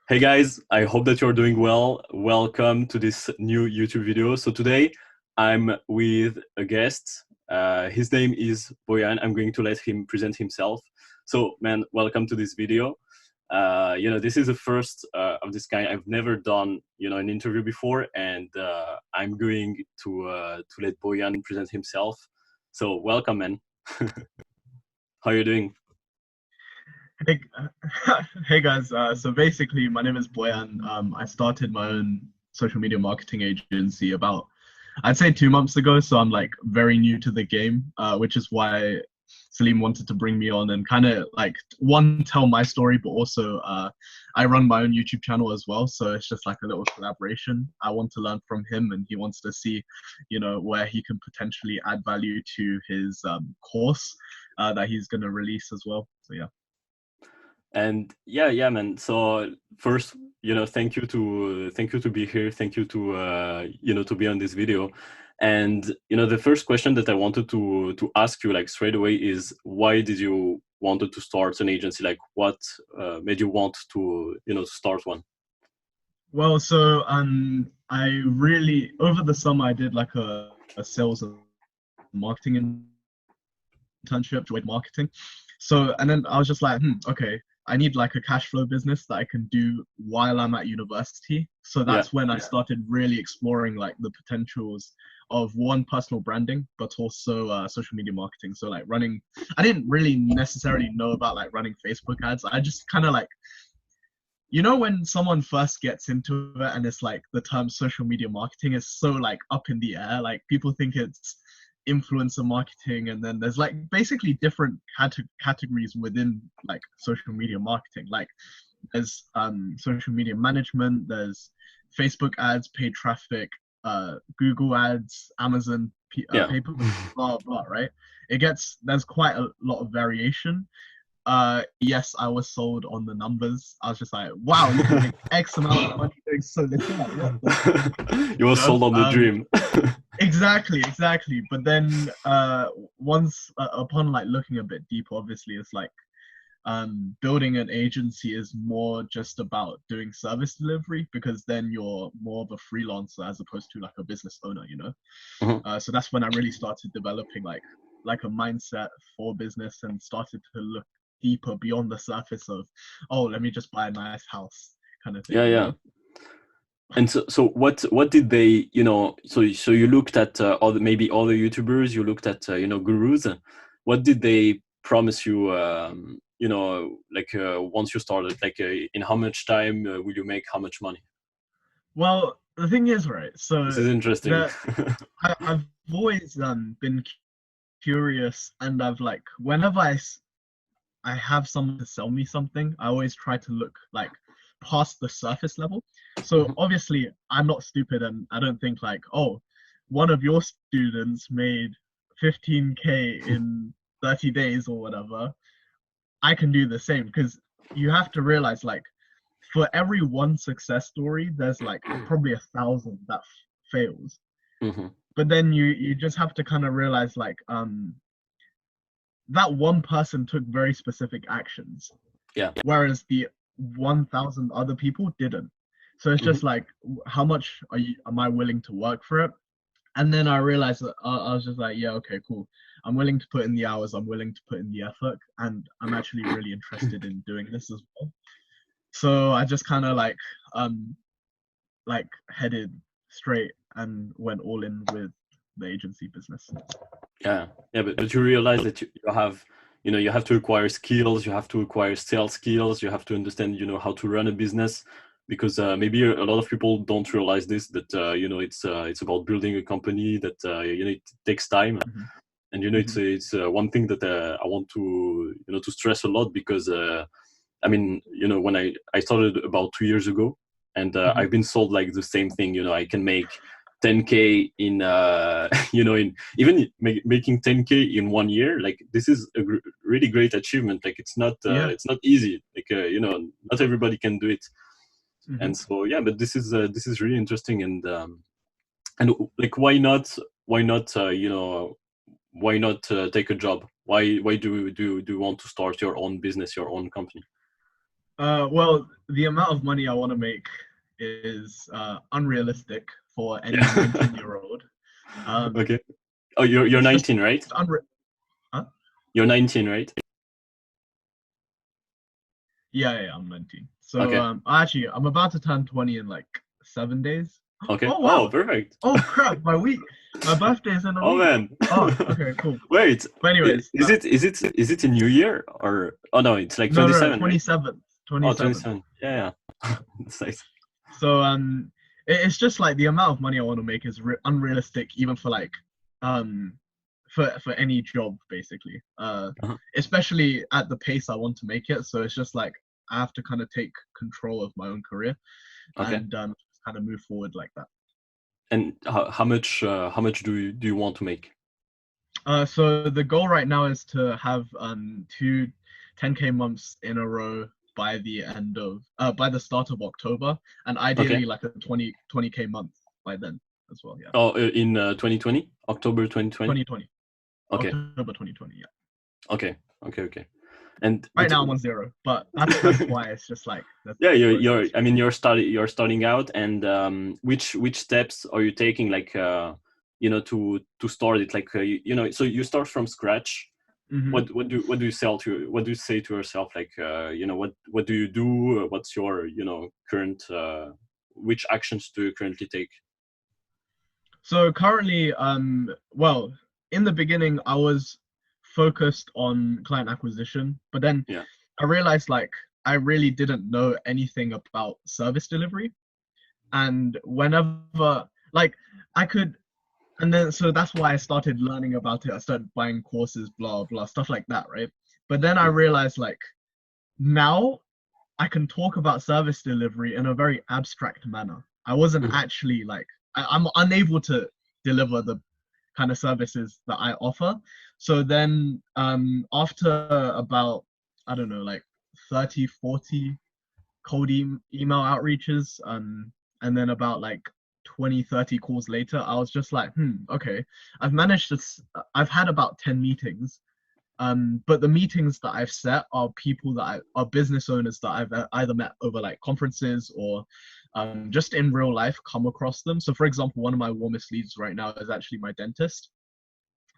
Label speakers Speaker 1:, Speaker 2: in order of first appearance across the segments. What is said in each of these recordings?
Speaker 1: Hey guys, I hope that you're doing well. Welcome to this new YouTube video. So today I'm with a guest. His name is Boyan. I'm going to let him present himself. So man, welcome to this video. This is the first of this kind. I've never done, an interview before, and I'm going to let Boyan present himself. So welcome, man. How are you doing?
Speaker 2: Hey, hey guys. So basically, my name is Boyan. I started my own social media marketing agency about, I'd say 2 months ago. So I'm like very new to the game, which is why Salim wanted to bring me on and kind of like one tell my story, but also I run my own YouTube channel as well. So it's just like a little collaboration. I want to learn from him, and he wants to see, where he can potentially add value to his course that he's gonna release as well. So yeah.
Speaker 1: And yeah, man. So first, thank you to be here. Thank you to be on this video. And the first question that I wanted to ask you like straight away is, why did you wanted to start an agency? Like, what made you want to start one?
Speaker 2: Well, so I really over the summer I did like a sales and marketing internship, joined marketing. So and then I was just like, okay, I need like a cash flow business that I can do while I'm at university. So
Speaker 1: Yeah,
Speaker 2: that's when I started really exploring like the potentials of one personal branding, but also social media marketing. So like running, I didn't really necessarily know about like running Facebook ads. I just kind of like when someone first gets into it and it's like the term social media marketing is so like up in the air, like people think it's influencer marketing, and then there's like basically different categories within like social media marketing. Like there's social media management, there's Facebook ads, paid traffic, Google ads, Amazon
Speaker 1: yeah.
Speaker 2: pay per blah blah, right? There's quite a lot of variation. Yes, I was sold on the numbers. I was just like, wow, you can make X amount of money doing so little. Like, what the,
Speaker 1: You were
Speaker 2: you know?
Speaker 1: sold on the dream.
Speaker 2: Exactly. But then, once upon like looking a bit deeper, obviously, it's like building an agency is more just about doing service delivery, because then you're more of a freelancer as opposed to like a business owner.
Speaker 1: Mhm.
Speaker 2: So that's when I really started developing like a mindset for business and started to look deeper beyond the surface of, oh, let me just buy a nice house kind of thing,
Speaker 1: Yeah,
Speaker 2: you
Speaker 1: yeah.
Speaker 2: know?
Speaker 1: And so what did they, so you looked at maybe other YouTubers, you looked at gurus. What did they promise you, like once you started, like in how much time will you make how much money?
Speaker 2: Well, the thing is, right?
Speaker 1: This
Speaker 2: So
Speaker 1: is interesting.
Speaker 2: the I've always been curious, and I've like whenever I have someone to sell me something, I always try to look like past the surface level. So
Speaker 1: Mhm.
Speaker 2: obviously, I'm not stupid, and I don't think like, oh, one of your students made 15K in 30 days or whatever. I can do the same, because you have to realize like for every one success story, there's like probably 1,000 that fails.
Speaker 1: Mhm.
Speaker 2: But then you just have to kind of realize like that one person took very specific actions,
Speaker 1: Yeah.
Speaker 2: whereas the 1,000 other people didn't. So it's
Speaker 1: Mhm.
Speaker 2: just like, how much am I willing to work for it? And then I realized that I was just like, yeah, okay, cool. I'm willing to put in the hours, I'm willing to put in the effort, and I'm actually really interested in doing this as well. So I just kind of um like headed straight and went all in with the agency business.
Speaker 1: Yeah, yeah, but you realize that you have, you have to acquire skills, you have to acquire sales skills, you have to understand, how to run a business, because maybe a lot of people don't realize this, that it's about building a company, that it takes time.
Speaker 2: Hmm.
Speaker 1: And
Speaker 2: Hmm.
Speaker 1: it's one thing that I want to to stress a lot, because I mean, when I started about 2 years ago, and
Speaker 2: Hmm.
Speaker 1: I've been sold like the same thing. I can make 10K in in even making 10K in 1 year. Like, this is a really great achievement. Like,
Speaker 2: Yeah.
Speaker 1: it's not easy. Like, not everybody can do it.
Speaker 2: Hmm.
Speaker 1: And so yeah, but this is really interesting. And like, why not why not take a job? Why do you want to start your own business, your own company?
Speaker 2: Well, the amount of money I want to make is unrealistic for any 19-year-old.
Speaker 1: Okay. Oh, you're
Speaker 2: It's just
Speaker 1: 19, right?
Speaker 2: huh?
Speaker 1: You're 19, right?
Speaker 2: Yeah, I'm 19. So
Speaker 1: Okay.
Speaker 2: actually I'm about to turn 20 in like 7 days.
Speaker 1: Okay.
Speaker 2: Oh
Speaker 1: Oh,
Speaker 2: wow.
Speaker 1: perfect.
Speaker 2: Oh crap, my birthday is in a
Speaker 1: Oh
Speaker 2: week.
Speaker 1: man.
Speaker 2: Oh, okay, cool.
Speaker 1: Wait,
Speaker 2: But anyways,
Speaker 1: is it a new year or oh no, it's like
Speaker 2: no,
Speaker 1: 27, right?
Speaker 2: 27th,
Speaker 1: Oh,
Speaker 2: 27th.
Speaker 1: 27. Yeah, yeah. That's nice.
Speaker 2: So it's just like the amount of money I want to make is unrealistic even for like um for any job basically.
Speaker 1: Uh-huh.
Speaker 2: Especially at the pace I want to make it. So it's just like I have to kind of take control of my own career
Speaker 1: Okay.
Speaker 2: and kind of move forward like that.
Speaker 1: And how much do you want to make?
Speaker 2: So the goal right now is to have two 10K months in a row by the end of by the start of October, and
Speaker 1: Okay.
Speaker 2: ideally like a 20K month by then as well. Yeah,
Speaker 1: Oh, in 2020, October 2020.
Speaker 2: 2020,
Speaker 1: Okay.
Speaker 2: October 2020. Yeah.
Speaker 1: Okay. Okay. Okay. And
Speaker 2: Right
Speaker 1: but
Speaker 2: now I'm on zero, but that's why it's just like
Speaker 1: yeah,
Speaker 2: the
Speaker 1: you're
Speaker 2: process,
Speaker 1: I
Speaker 2: right?
Speaker 1: mean you're starting out, and which steps are you taking, like to start it, like so you start from scratch.
Speaker 2: Mm-hmm.
Speaker 1: What do you say to yourself, like what do you do, what's your current which actions do you currently take?
Speaker 2: So currently, well, in the beginning, I was focused on client acquisition, but then
Speaker 1: Yeah.
Speaker 2: I realized like I really didn't know anything about service delivery. And whenever, like, I could, and then so that's why I started learning about it. I started buying courses, blah, blah, stuff like that, right? But then I
Speaker 1: Mm,
Speaker 2: realized like now I can talk about service delivery in a very abstract manner. I wasn't
Speaker 1: mhm.
Speaker 2: actually like I'm unable to deliver the kind of services that I offer. So then after about I don't know like 30, 40 cold email outreaches and then about like 20, 30 calls later, I was just like, okay, I've had about 10 meetings but the meetings that I've set are people are business owners that I've either met over like conferences or just in real life come across them. So, for example, one of my warmest leads right now is actually my dentist.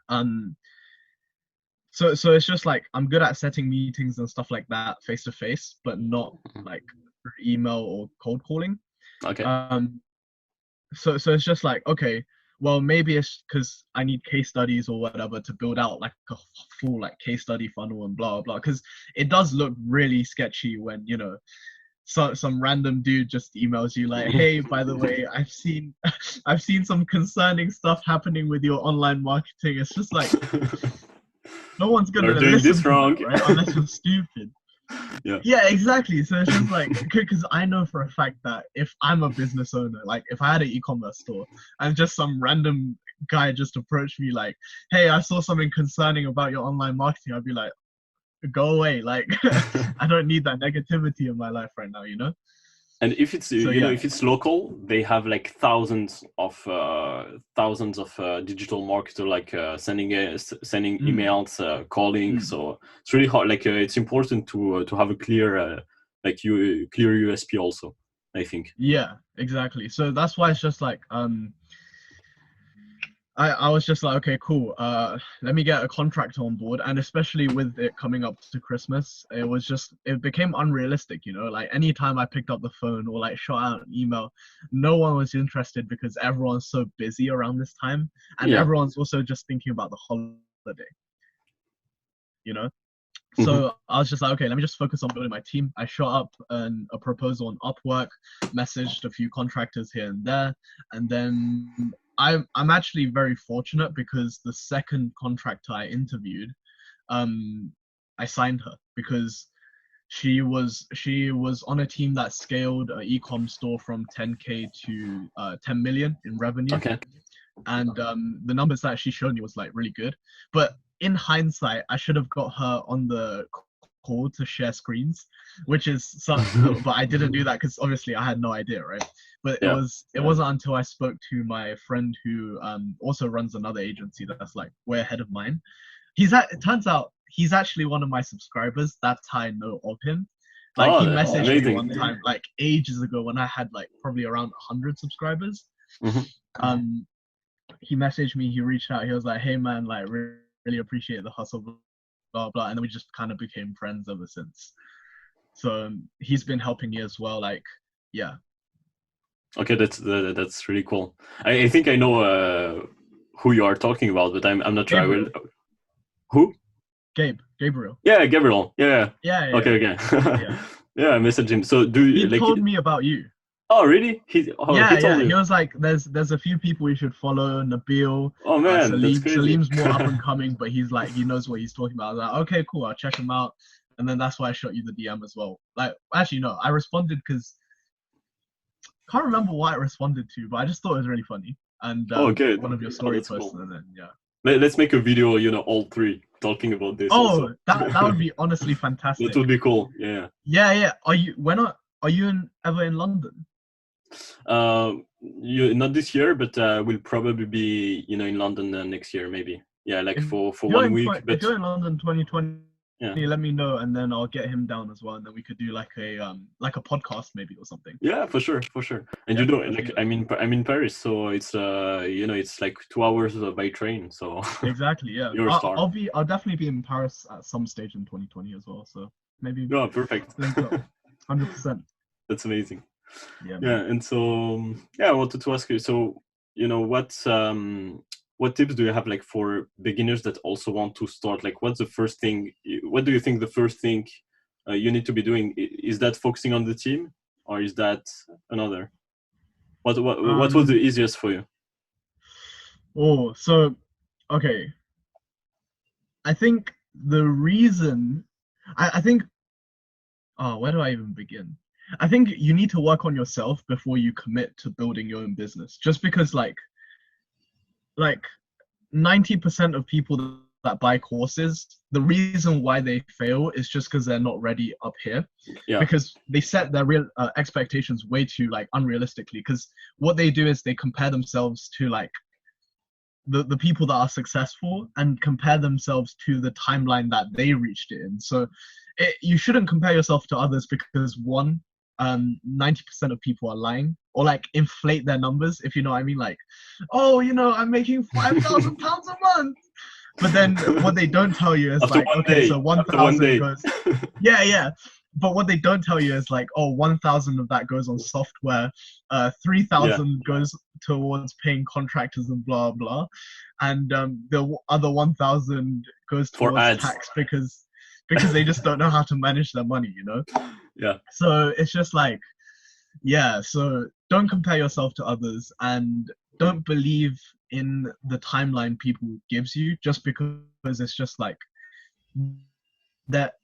Speaker 2: Um, so it's just like I'm good at setting meetings and stuff like that face to face, but not like through email or cold calling.
Speaker 1: Okay.
Speaker 2: Um, so it's just like okay, well maybe it's because I need case studies or whatever to build out like a full like case study funnel and blah blah because it does look really sketchy when some random dude just emails you like, hey, by the way, I've seen I've seen some concerning stuff happening with your online marketing. It's just like no one's
Speaker 1: You're
Speaker 2: gonna
Speaker 1: doing
Speaker 2: listen
Speaker 1: this
Speaker 2: to that,
Speaker 1: wrong.
Speaker 2: right? Unless you're stupid.
Speaker 1: Yeah.
Speaker 2: Yeah, exactly. So it's just like because I know for a fact that if I'm a business owner, like if I had an e-commerce store and just some random guy just approached me like, "Hey, I saw something concerning about your online marketing," I'd be like, "Go away!" Like I don't need that negativity in my life right now, you know.
Speaker 1: And if it's
Speaker 2: So yeah.
Speaker 1: if it's local, they have like thousands of digital marketer, like sending
Speaker 2: Mm,
Speaker 1: emails, calling.
Speaker 2: mm.
Speaker 1: So it's really hard. Like it's important to have a clear clear USP also, I think.
Speaker 2: Yeah, exactly. So that's why it's just like I was just like, okay, cool. Let me get a contractor on board, and especially with it coming up to Christmas, it became unrealistic, you know. Like anytime I picked up the phone or like shot out an email, no one was interested because everyone's so busy around this time, and
Speaker 1: Yeah.
Speaker 2: everyone's also just thinking about the holiday, you know.
Speaker 1: Hmm.
Speaker 2: So I was just like, okay, let me just focus on building my team. I shot up a proposal on Upwork, messaged a few contractors here and there, and then I'm actually very fortunate because the second contractor I interviewed, um, I signed her because she was on a team that scaled an e-com store from 10K to 10 million in revenue,
Speaker 1: Okay.
Speaker 2: and the numbers that she showed me was like really good. But in hindsight, I should have got her on the call to share screens, which is so. But I didn't do that because obviously I had no idea, right? But
Speaker 1: Yeah.
Speaker 2: it wasn't until I spoke to my friend who also runs another agency that's like way ahead of mine. It turns out he's actually one of my subscribers. That's how I know of him. Like
Speaker 1: Oh,
Speaker 2: he
Speaker 1: that's
Speaker 2: messaged me
Speaker 1: amazing.
Speaker 2: one time, like ages ago, when I had like probably around 100 subscribers.
Speaker 1: Mhm.
Speaker 2: Um, he messaged me, he reached out, he was like, "Hey man, like really appreciate the hustle, blah blah," and then we just kind of became friends ever since. So he's been helping me as well. Like, yeah.
Speaker 1: Okay, that's really cool. I think I know who you are talking about, but I'm not sure. I will.
Speaker 2: Gabriel,
Speaker 1: Who?
Speaker 2: Gabriel.
Speaker 1: Yeah, Gabriel. Yeah.
Speaker 2: Yeah,
Speaker 1: Okay,
Speaker 2: yeah,
Speaker 1: okay.
Speaker 2: yeah.
Speaker 1: Yeah, I messaged him. So do you
Speaker 2: He
Speaker 1: like?
Speaker 2: told me about you.
Speaker 1: Oh, really? He
Speaker 2: Yeah,
Speaker 1: told
Speaker 2: yeah. He
Speaker 1: you.
Speaker 2: was like, "There's a few people you should follow. Nabil,
Speaker 1: Oh man, that's
Speaker 2: Salim.
Speaker 1: crazy.
Speaker 2: Salim's more up and coming, but he's like he knows what he's talking about." I was like, "Okay, cool. I'll check him out." And then that's why I shot you the DM as well. Like, actually, no, I responded because can't remember what I responded to, but I just thought it was really funny. And
Speaker 1: Oh, good.
Speaker 2: one of your
Speaker 1: Oh,
Speaker 2: story
Speaker 1: that's
Speaker 2: posts,
Speaker 1: cool.
Speaker 2: and then yeah.
Speaker 1: Let's make a video, all three talking about this also.
Speaker 2: Oh, that would be honestly
Speaker 1: That
Speaker 2: fantastic.
Speaker 1: would be cool. Yeah.
Speaker 2: Yeah, yeah. Are you ever in London?
Speaker 1: You not this year, but we'll probably be, in London next year, maybe. Yeah, like
Speaker 2: If
Speaker 1: for 1 week.
Speaker 2: if
Speaker 1: But
Speaker 2: you're in London 2020,
Speaker 1: yeah,
Speaker 2: let me know, and then I'll get him down as well, and then we could do like a podcast maybe or something.
Speaker 1: yeah, for sure, for sure. And
Speaker 2: Yeah, that'd be
Speaker 1: like
Speaker 2: good.
Speaker 1: I'm in Paris, so it's it's like 2 hours by train. So
Speaker 2: Exactly. Yeah.
Speaker 1: you're a star.
Speaker 2: I'll definitely be in Paris at some stage in 2020 as well. So maybe
Speaker 1: Yeah, perfect.
Speaker 2: link up. 100%.
Speaker 1: That's amazing.
Speaker 2: Yeah,
Speaker 1: Yeah,
Speaker 2: man.
Speaker 1: and so yeah, I wanted to ask you. So what tips do you have like for beginners that also want to start? Like, what's the first thing? What do you think the first thing you need to be doing? Is that focusing on the team, or is that another? What was the
Speaker 2: Um.
Speaker 1: easiest for you?
Speaker 2: Oh, so okay. I think the reason I think where do I even begin? I think you need to work on yourself before you commit to building your own business. Just because like 90% of people that buy courses, the reason why they fail is just because they're not ready up here,
Speaker 1: Yeah,
Speaker 2: because they set their real expectations way too like unrealistically. Because what they do is they compare themselves to like the people that are successful and compare themselves to the timeline that they reached it in. So you shouldn't compare yourself to others because one, 90% of people are lying or like inflate their numbers, if you know what I mean. Like, oh, I'm making £5,000 a month. But then what they don't tell you is
Speaker 1: after
Speaker 2: like,
Speaker 1: one
Speaker 2: okay, so
Speaker 1: day, after one
Speaker 2: 1,000
Speaker 1: day.
Speaker 2: goes, yeah, yeah. But what they don't tell you is like, oh, 1,000 of that goes on software,
Speaker 1: Yeah,
Speaker 2: 3,000 goes towards paying contractors and blah blah, and the other 1,000 goes
Speaker 1: for
Speaker 2: towards
Speaker 1: ads.
Speaker 2: tax because they just don't know how to manage their money.
Speaker 1: Yeah,
Speaker 2: So it's just like, yeah. So don't compare yourself to others, and don't believe in the timeline people gives you just because it's just like that.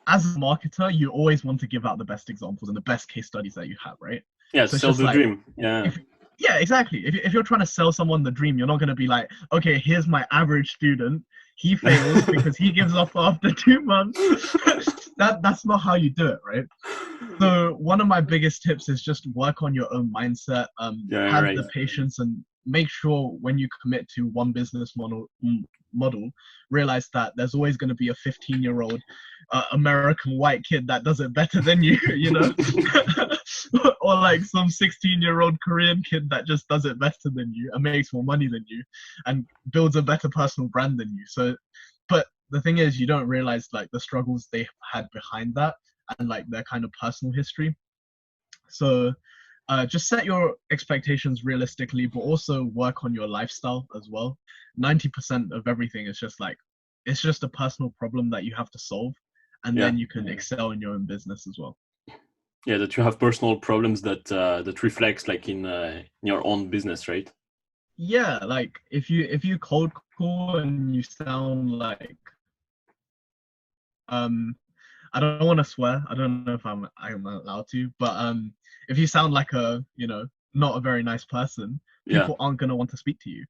Speaker 2: As a marketer, you always want to give out the best examples and the best case studies that you have, right?
Speaker 1: yeah.
Speaker 2: So it's
Speaker 1: Sell
Speaker 2: just
Speaker 1: the
Speaker 2: like,
Speaker 1: dream. Yeah,
Speaker 2: if yeah, exactly. If you're trying to sell someone the dream, you're not going to be like, okay, here's my average student. He fails because he gives up after 2 months. That's not how you do it, right? So one of my biggest tips is just work on your own mindset.
Speaker 1: yeah,
Speaker 2: Have
Speaker 1: right.
Speaker 2: the patience and make sure when you commit to one business model, realize that there's always going to be a 15-year-old American white kid that does it better than you, or like some 16-year-old Korean kid that just does it better than you and makes more money than you and builds a better personal brand than you. So, but the thing is, you don't realize like the struggles they had behind that and like their kind of personal history. So just set your expectations realistically, but also work on your lifestyle as well. 90% of everything is just like, it's just a personal problem that you have to solve, and
Speaker 1: Yeah,
Speaker 2: then you can excel in your own business as well.
Speaker 1: yeah. That you have personal problems that reflects like in your own business, right?
Speaker 2: Yeah, like if you cold call and you sound like um I don't want to swear. I don't know if I'm allowed to, but if you sound like not a very nice person,
Speaker 1: Yeah,
Speaker 2: people aren't gonna want to speak to you.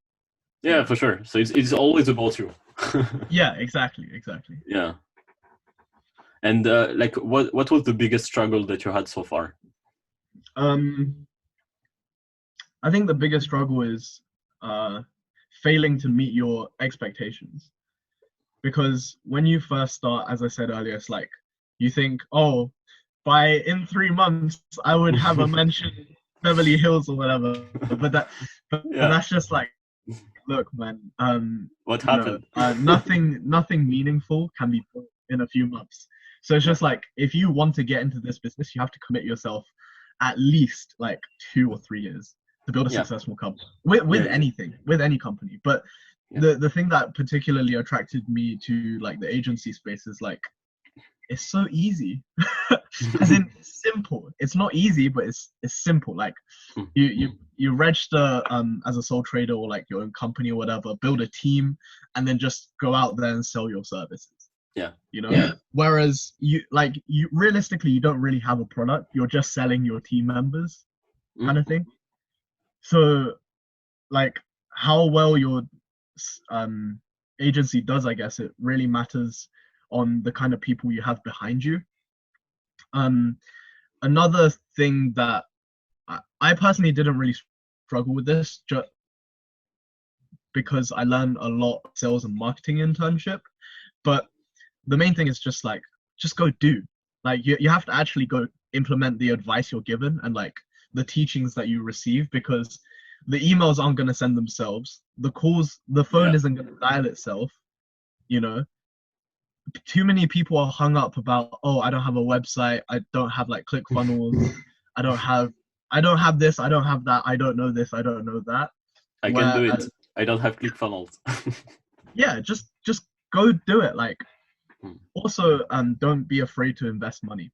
Speaker 1: yeah, for sure. So it's always about you.
Speaker 2: Yeah, exactly.
Speaker 1: Yeah. And like, what was the biggest struggle that you had so far?
Speaker 2: Um, I think the biggest struggle is uh, failing to meet your expectations. Because when you first start, as I said earlier, it's like you think, oh, in 3 months I would have a mansion in Beverly Hills or whatever. But
Speaker 1: Yeah.
Speaker 2: that's just like, look, man,
Speaker 1: What happened?
Speaker 2: nothing meaningful can be built in a few months. So it's
Speaker 1: Yeah.
Speaker 2: just like, if you want to get into this business, you have to commit yourself at least like 2 or 3 years to build a
Speaker 1: Yeah.
Speaker 2: successful company with
Speaker 1: Yeah.
Speaker 2: anything, with any company. But
Speaker 1: Yeah.
Speaker 2: the thing that particularly attracted me to like the agency space is like, it's so easy. As in, it's simple. It's not easy, but it's simple. Like,
Speaker 1: Mm.
Speaker 2: you register as a sole trader or like your own company or whatever, build a team, and then just go out there and sell your services.
Speaker 1: Yeah.
Speaker 2: You know. Whereas you realistically, you don't really have a product. You're just selling your team members, kind of thing. So like, how well your agency does, I guess it really matters on the kind of people you have behind you. Another thing that I personally didn't really struggle with this, just because I learned a lot of sales and marketing internship. But the main thing is just like, just go do. Like, you have to actually go implement the advice you're given and like the teachings that you receive, because the emails aren't going to send themselves. The phone isn't going to dial itself. You know, too many people are hung up about, oh, I don't have a website, I don't have like ClickFunnels, I don't have this, I don't have that, I don't know this, I don't know that.
Speaker 1: I can do it. I don't have ClickFunnels.
Speaker 2: Yeah, just go do it. Like, also, don't be afraid to invest money.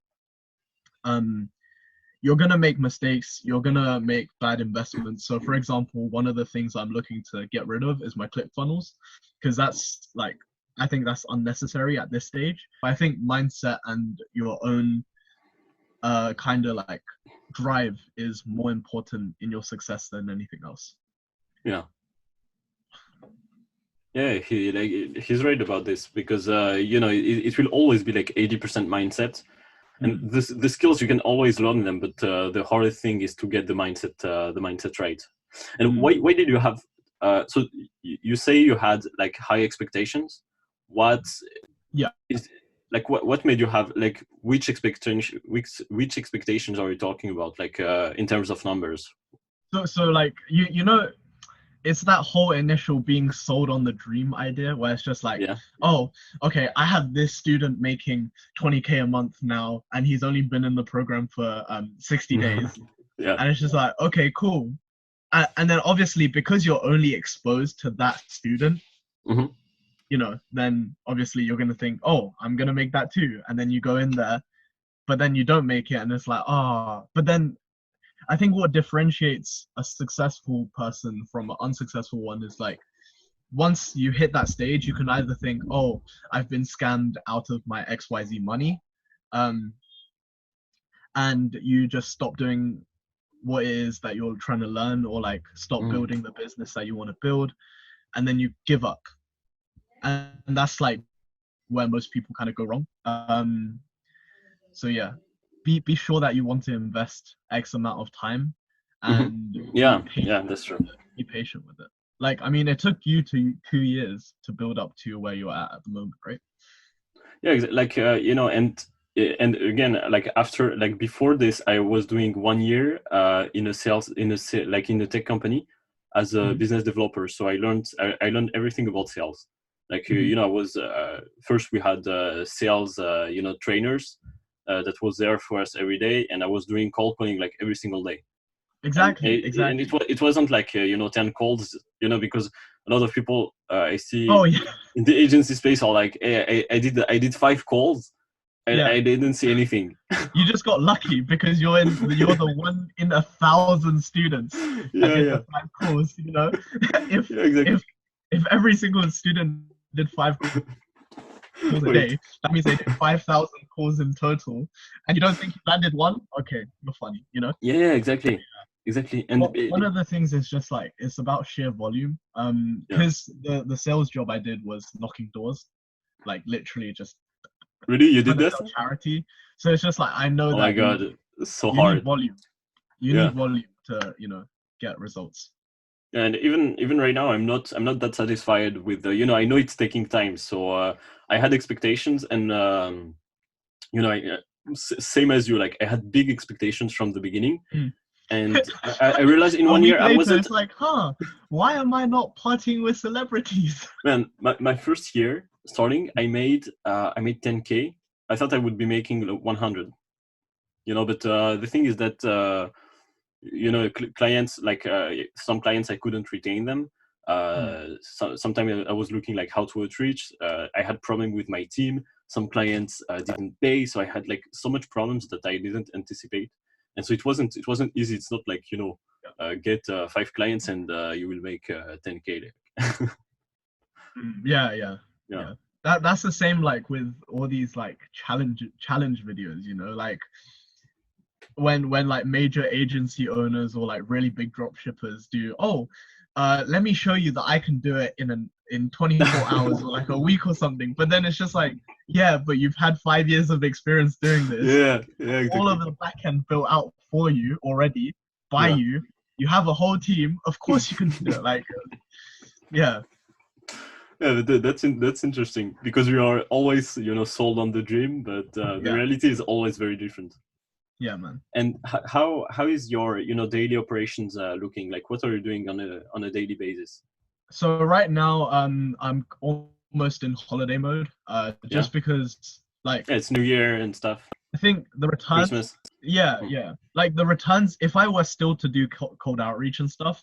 Speaker 2: You're gonna make mistakes, you're gonna make bad investments. So for example, one of the things I'm looking to get rid of is my ClickFunnels, because that's like, I think that's unnecessary at this stage. I think mindset and your own kind of like drive is more important in your success than anything else.
Speaker 1: Yeah. Yeah, he's right about this, because you know, it will always be like 80% mindset, and the skills you can always learn them, but the hardest thing is to get the mindset right. And why did you have so you say you had like high expectations? What is like, what made you have like, which expectations are you talking about, like in terms of numbers?
Speaker 2: So like, you know, it's that whole initial being sold on the dream idea, where it's just like, oh, okay, I have this student making 20K a month now, and he's only been in the program for 60 days. And it's just like, okay, cool. And then obviously, because you're only exposed to that student, you know, then obviously you're going to think, oh, I'm going to make that too. And then you go in there, but then you don't make it, and it's like, oh. But then I think what differentiates a successful person from an unsuccessful one is like, once you hit that stage, you can either think, oh, I've been scammed out of my XYZ money, and you just stop doing what it is that you're trying to learn, or like stop building the business that you want to build, and then you give up. And that's like where most people kind of go wrong. So yeah, be sure that you want to invest X amount of time, and
Speaker 1: that's true.
Speaker 2: Be patient with it. Like, I mean, it took you 2 years to build up to where you're at the moment, right?
Speaker 1: Yeah, like you know, and again, like after, like before this, I was doing 1 year in a tech company as a business developer. So I learned everything about sales. Like you know, I was first we had sales you know, trainers that was there for us every day, and I was doing cold calling like every single day.
Speaker 2: Exactly.
Speaker 1: And it wasn't like you know, 10 calls, you know, because a lot of people I see in the agency space are like, hey, I did 5 calls and I didn't see anything.
Speaker 2: You just got lucky because you're the one in 1,000 students that did the 5 calls. You know, if every single student did 5 calls a day, that means they did 5,000 calls in total, and you don't think you landed one? Okay, you're funny, you know?
Speaker 1: Yeah, exactly. And
Speaker 2: one of the things is just like, it's about sheer volume. Because the sales job I did was knocking doors, like literally just.
Speaker 1: Really, you did that?
Speaker 2: Charity. So it's just like, I know that.
Speaker 1: Oh my god, it's so
Speaker 2: you
Speaker 1: hard.
Speaker 2: Need volume. You need volume to, you know, get results.
Speaker 1: And even right now, I'm not that satisfied with the, you know, I know it's taking time. So I had expectations, and you know, same as you. Like I had big expectations from the beginning,
Speaker 2: Mm.
Speaker 1: and I realized in
Speaker 2: A
Speaker 1: 1
Speaker 2: week
Speaker 1: year I
Speaker 2: later,
Speaker 1: wasn't.
Speaker 2: it's like, why am I not partying with celebrities?
Speaker 1: Man, my first year starting, I made 10K. I thought I would be making 100. But the thing is that clients, like some clients I couldn't retain them. Sometimes I was looking like how to outreach. I had problem with my team. Some clients didn't pay, so I had like so much problems that I didn't anticipate. And so it wasn't easy. It's not like get 5 clients and you will make 10K.
Speaker 2: Yeah.
Speaker 1: Yeah.
Speaker 2: That's the same like with all these like challenge videos, like when like major agency owners or like really big drop shippers do, let me show you that I can do it in 24 hours or like a week or something. But then it's just like, yeah, but you've had 5 years of experience doing this.
Speaker 1: Yeah, exactly.
Speaker 2: All of the back end built out for you already by
Speaker 1: Yeah.
Speaker 2: you. You have a whole team. Of course you can do it. Like, yeah.
Speaker 1: Yeah, that's interesting because we are always sold on the dream, but the reality is always very different.
Speaker 2: Yeah, man.
Speaker 1: And how is your daily operations looking? Like, what are you doing on a daily basis?
Speaker 2: So right now, I'm almost in holiday mode. Just because like
Speaker 1: it's New Year and stuff.
Speaker 2: I think the returns.
Speaker 1: Christmas.
Speaker 2: Yeah. Like the returns. If I were still to do cold outreach and stuff,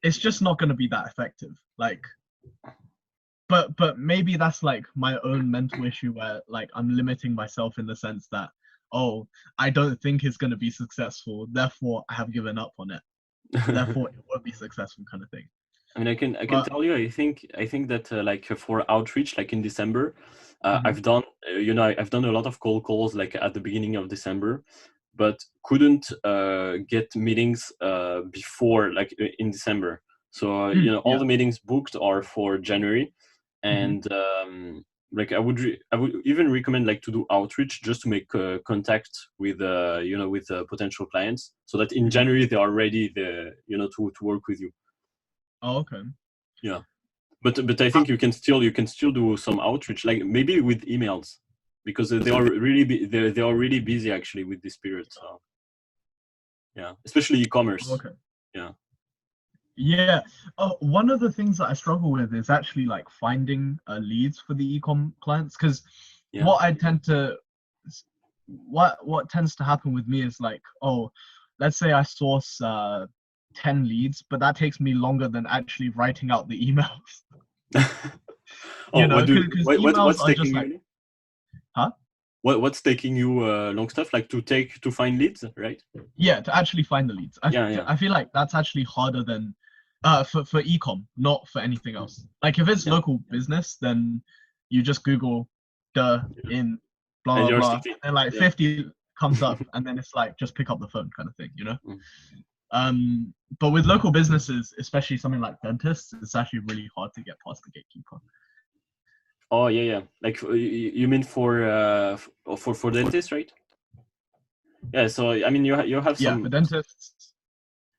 Speaker 2: it's just not going to be that effective. Like. But maybe that's like my own mental issue where like I'm limiting myself in the sense that, I don't think it's going to be successful, therefore I have given up on it, therefore it won't be successful, kind of thing.
Speaker 1: I mean, I can tell you, I think that like for outreach, like in December, I've done I've done a lot of cold calls like at the beginning of December, but couldn't get meetings before like in December. So all the meetings booked are for January, and like I would even recommend like to do outreach just to make contact with with potential clients, so that in January they are ready to work with you.
Speaker 2: Oh, okay.
Speaker 1: Yeah, but I think you can still do some outreach, like maybe with emails, because they are really busy actually with this period. So yeah, especially e-commerce.
Speaker 2: Okay.
Speaker 1: Yeah.
Speaker 2: One of the things that I struggle with is actually like finding leads for the e-com clients, because what tends to happen with me is like, let's say I source 10 leads, but that takes me longer than actually writing out the emails.
Speaker 1: What's taking
Speaker 2: like,
Speaker 1: you? Huh? What's taking you long stuff, like to find leads, right?
Speaker 2: Yeah, to actually find the leads. I feel like that's actually harder than for e-com, not for anything else. Like if it's local business, then you just Google in blah blah blah, and like 50 comes up, and then it's like just pick up the phone kind of thing, But with local businesses, especially something like dentists, it's actually really hard to get past the gatekeeper.
Speaker 1: Oh yeah. Like you mean for dentists, right? Yeah. So I mean you have some.
Speaker 2: Yeah, for dentists.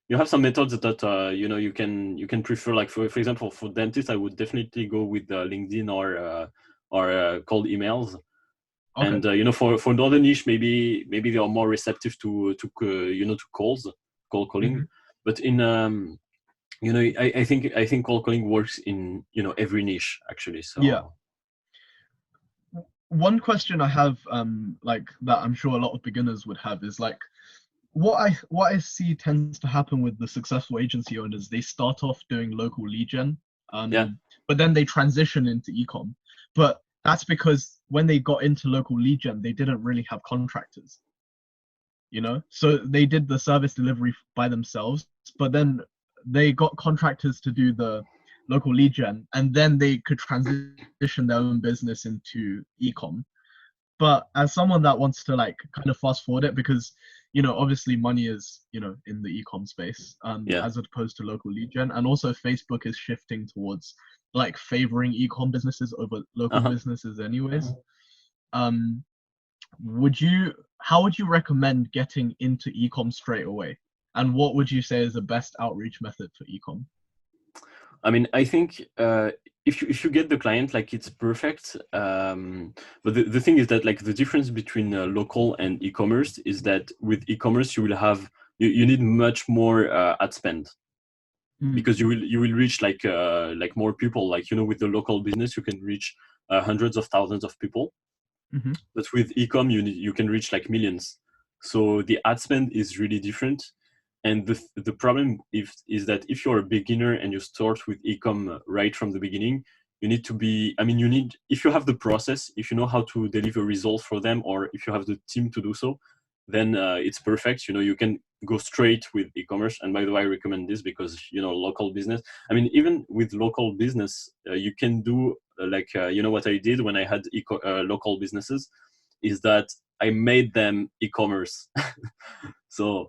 Speaker 1: You have some methods that you can prefer. Like for example, for dentists, I would definitely go with LinkedIn or cold emails. Okay. And for another niche, maybe they are more receptive to cold calling. But in I think cold calling works in every niche actually. So
Speaker 2: yeah. One question I have like that I'm sure a lot of beginners would have is like, what I see tends to happen with the successful agency owners, they start off doing local lead gen, but then they transition into e-com. But that's because when they got into local lead gen, they didn't really have contractors, so they did the service delivery by themselves, but then they got contractors to do the local lead gen, and then they could transition their own business into e-com. But as someone that wants to like kind of fast forward it, because obviously money is in the e-com space, as opposed to local lead gen, and also Facebook is shifting towards like favoring e-com businesses over local businesses anyways. How would you recommend getting into e-com straight away, and what would you say is the best outreach method for e-com?
Speaker 1: I mean, I think if you get the client, like it's perfect. But the thing is that like the difference between local and e-commerce is that with e-commerce you will have you need much more ad spend,
Speaker 2: Mm.
Speaker 1: because you will reach like more people. Like, you know, with the local business you can reach hundreds of thousands of people,
Speaker 2: Mm-hmm.
Speaker 1: but with e-com you can reach like millions. So the ad spend is really different. And the problem is that if you're a beginner and you start with e-com right from the beginning, you need to be, I mean, you need, if you have the process, if you know how to deliver results for them, or if you have the team to do so, then it's perfect. You know, you can go straight with e-commerce. And by the way, I recommend this because, you know, local business, I mean, even with local business, you can do you know, what I did when I had local businesses is that I made them e-commerce. So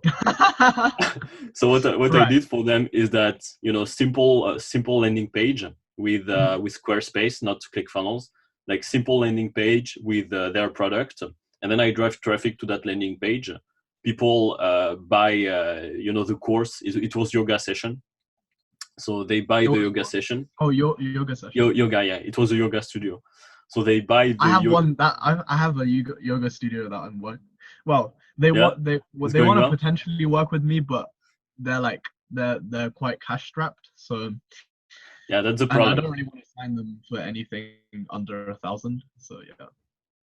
Speaker 1: so what I
Speaker 2: Right.
Speaker 1: did for them is that, you know, simple landing page with Squarespace, not ClickFunnels, like simple landing page with their product, and then I drive traffic to that landing page. People buy, you know, the course. It was yoga session, so they buy
Speaker 2: It
Speaker 1: the
Speaker 2: was
Speaker 1: yoga
Speaker 2: what?
Speaker 1: session.
Speaker 2: Oh, your yoga session.
Speaker 1: Yoga, yeah, it was a yoga studio. So they buy
Speaker 2: I
Speaker 1: the
Speaker 2: have one that I have a yoga studio that I'm work. Well, they
Speaker 1: yeah,
Speaker 2: want
Speaker 1: it's
Speaker 2: they
Speaker 1: going
Speaker 2: want to
Speaker 1: well.
Speaker 2: potentially work with me, but they're like they're quite cash strapped. So,
Speaker 1: Yeah, that's the
Speaker 2: and I
Speaker 1: problem.
Speaker 2: don't really want to sign them for anything under 1,000. So yeah.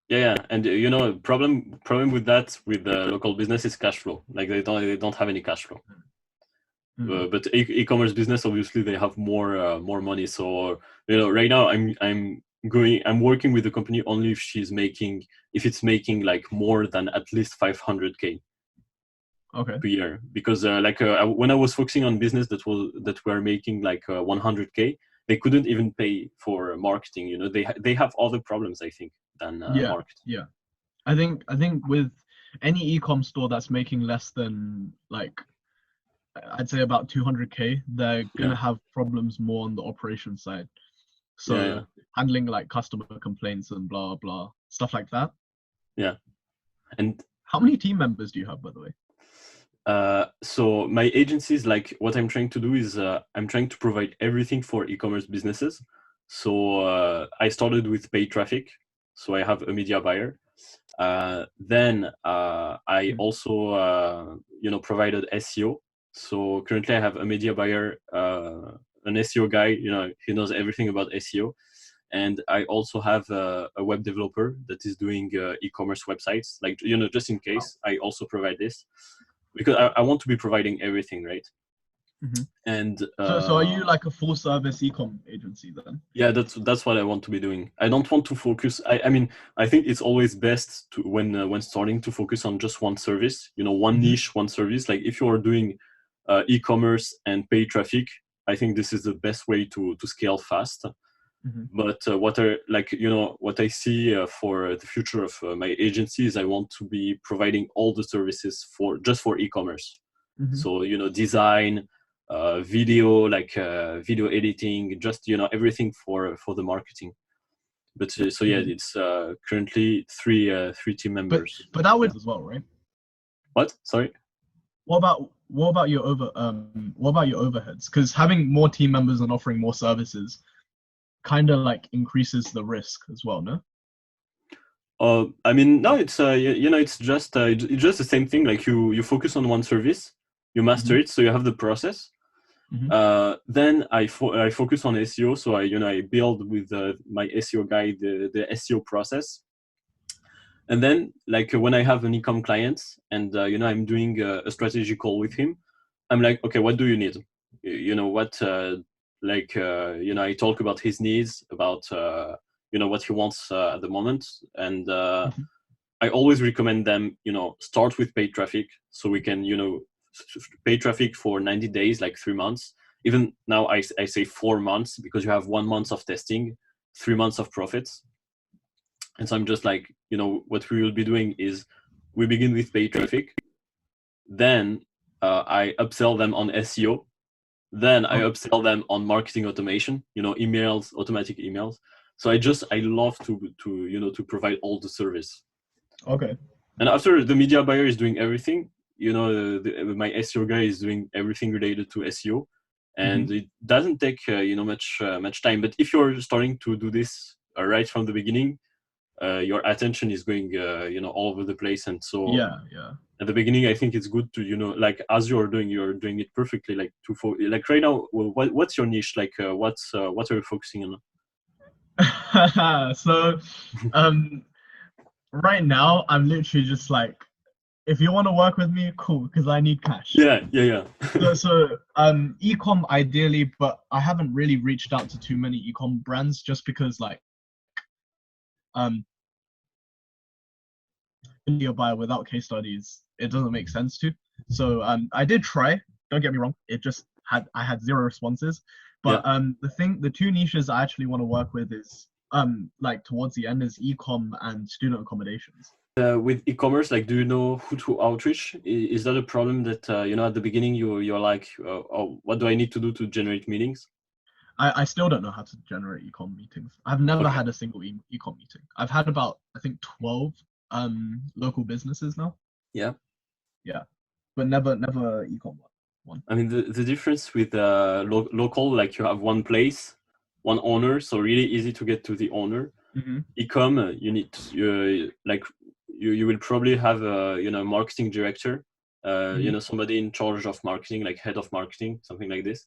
Speaker 1: Yeah, and you know, problem with that with the local business is cash flow. Like they don't have any cash flow.
Speaker 2: Mm.
Speaker 1: But e-commerce business, obviously they have more money. So, you know, right now I'm working with the company only if it's making like more than at least 500K
Speaker 2: Okay.
Speaker 1: per year. Because when I was focusing on business that were making like 100K, they couldn't even pay for marketing. You know, they have other problems, I think, than
Speaker 2: Yeah.
Speaker 1: marketing.
Speaker 2: Yeah. I think with any e-com store that's making less than like I'd say about 200K, they're
Speaker 1: Yeah,
Speaker 2: gonna have problems more on the operation side.
Speaker 1: yeah, yeah,
Speaker 2: So handling like customer complaints and blah blah stuff like that.
Speaker 1: yeah. And
Speaker 2: How many team members do you have, by the way?
Speaker 1: so my agency is like, what I'm trying to do is I'm trying to provide everything for e-commerce businesses. So I started with paid traffic. So I have a media buyer. Then I
Speaker 2: Mm.
Speaker 1: also you know, provided SEO. So currently I have a media buyer, an SEO guy. You know, he knows everything about SEO. And I also have a web developer that is doing e-commerce websites. Like, you know, just in
Speaker 2: Wow.
Speaker 1: case, I also provide this because I want to be providing everything, right?
Speaker 2: Hmm.
Speaker 1: And
Speaker 2: So are you like a full service e-com agency then?
Speaker 1: yeah, that's what I want to be doing. I don't want to focus. I mean, I think it's always best to when starting to focus on just one service. You know, one
Speaker 2: Hmm.
Speaker 1: niche, one service. Like if you are doing e-commerce and paid traffic, I think this is the best way to scale fast.
Speaker 2: Hmm.
Speaker 1: But what are like, you know, what I see for the future of my agency is I want to be providing all the services for just for e-commerce.
Speaker 2: Hmm.
Speaker 1: So, you know, design, video, like video editing, just, you know, everything for the marketing. But so yeah,
Speaker 2: Hmm.
Speaker 1: it's currently three team
Speaker 2: But
Speaker 1: members.
Speaker 2: that
Speaker 1: Yeah.
Speaker 2: would as well, right?
Speaker 1: What? Sorry.
Speaker 2: What about your what about your overheads? Because having more team members and offering more services kind of like increases the risk as well, no?
Speaker 1: I mean, no, it's you know, it's just the same thing. Like you focus on one service, you
Speaker 2: Hmm.
Speaker 1: master it, so you have the process.
Speaker 2: Hmm.
Speaker 1: Then I focus on SEO, so I build with my SEO guy the SEO process. And then like when I have an e-com client and you know, I'm doing a strategy call with him, I'm like, okay, what do you need? You know what? You know, I talk about his needs, about you know, what he wants at the moment, and
Speaker 2: Hmm.
Speaker 1: I always recommend them, you know, start with paid traffic so we can, you know, pay traffic for 90 days, like 3 months. Even now, I say 4 months because you have 1 month of testing, 3 months of profits. And so I'm just like, you know, what we will be doing is we begin with paid traffic. Then I upsell them on SEO. Then I
Speaker 2: Okay.
Speaker 1: upsell them on marketing automation, you know, emails, automatic emails. So I love to you know, to provide all the service.
Speaker 2: Okay.
Speaker 1: And after the media buyer is doing everything, you know, my SEO guy is doing everything related to SEO. and it doesn't take much time. But if you're starting to do this right from the beginning, your attention is going all over the place, and so
Speaker 2: Yeah.
Speaker 1: at the beginning I think it's good to like as you're doing it perfectly, like like right now, what's your niche, like what are you focusing on?
Speaker 2: So, right now I'm literally just like, if you want to work with me, cool, because I need cash.
Speaker 1: Yeah.
Speaker 2: So ecom ideally, but I haven't really reached out to too many ecom brands just because like India buyer without case studies, it doesn't make sense to. So I did try, don't get me wrong, I had zero responses. But the two niches I actually want to work with is like towards the end is ecom and student accommodations.
Speaker 1: With e-commerce, like, do you know who to outreach? Is that a problem that at the beginning you're like, oh, what do I need to do to generate meetings?
Speaker 2: I still don't know how to generate ecom meetings. I've never had a single ecom meeting. I've had about, I think, 12 local businesses now.
Speaker 1: Yeah,
Speaker 2: but never ecom one.
Speaker 1: I mean, the difference with local, like you have one place, one owner, so really easy to get to the owner. Ecom, you need like you will probably have a marketing director, somebody in charge of marketing, like head of marketing, something like this,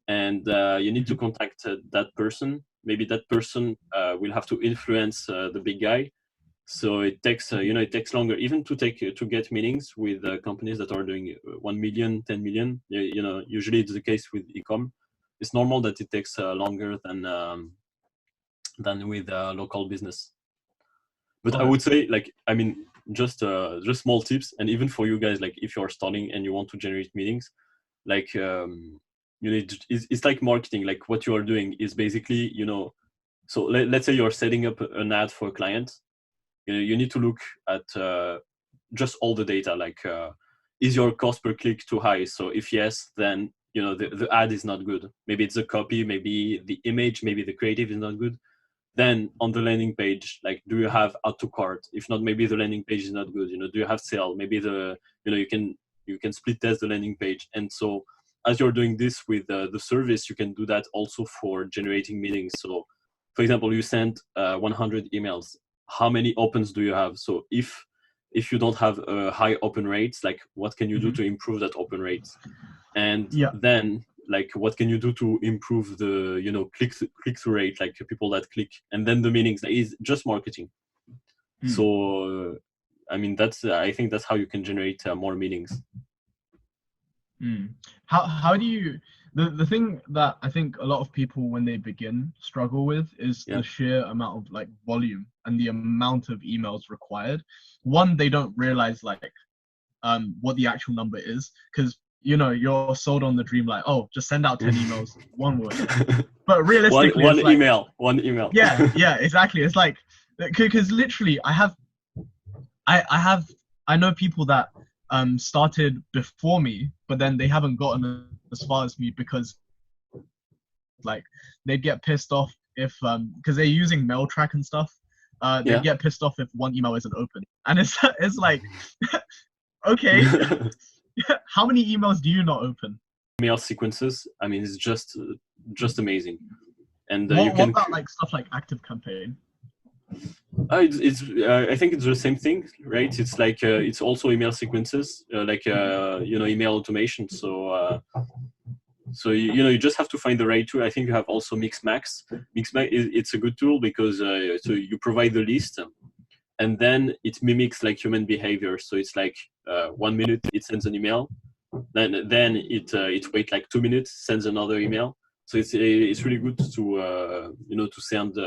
Speaker 1: and you need to contact that person. Maybe that person will have to influence the big guy. So it takes it takes longer even to get meetings with companies that are doing 1 million, 10 million. Usually it's the case with ecom. It's normal that it takes longer than with local business. But I would say, like, I mean, just small tips, and even for you guys, like if you're starting and you want to generate meetings, like it's like marketing. Like what you are doing is basically, so let's say you're setting up an ad for a client. You need to look at just all the data, like is your cost per click too high? So if yes, then the ad is not good. Maybe it's the copy, maybe the image, maybe the creative is not good. Then on the landing page, like, do you have add to cart? If not, maybe the landing page is not good. Do you have sale? Maybe you can split test the landing page. And so as you're doing this with the service, you can do that also for generating meetings. So for example, you send 100 emails. How many opens do you have? So if you don't have high open rates, like what can you do to improve that open rates? And then, like, what can you do to improve the click-through rate, like people that click? And then the meetings is just marketing. So I mean, I think that's how you can generate more meetings.
Speaker 2: How do you, the thing that I think a lot of people when they begin struggle with is the sheer amount of like volume and the amount of emails required. One, they don't realize like what the actual number is, because you're sold on the dream like, oh, just send out 10 emails, one word. But realistically,
Speaker 1: one email.
Speaker 2: Yeah, exactly. It's like, because literally I know people that started before me, but then they haven't gotten as far as me because like they'd get pissed off if because they're using MailTrack and stuff. They'd get pissed off if one email isn't open, and it's like okay. How many emails do you not open?
Speaker 1: Mail sequences, I mean, it's just amazing. And
Speaker 2: what about like stuff like ActiveCampaign?
Speaker 1: I think it's the same thing, right? It's like it's also email sequences, like email automation. So you just have to find the right tool. I think you have also Mixmax. Mixmax it's a good tool because so you provide the list, and then it mimics like human behavior. So it's like 1 minute it sends an email, then it waits like 2 minutes, sends another email. So it's really good to to send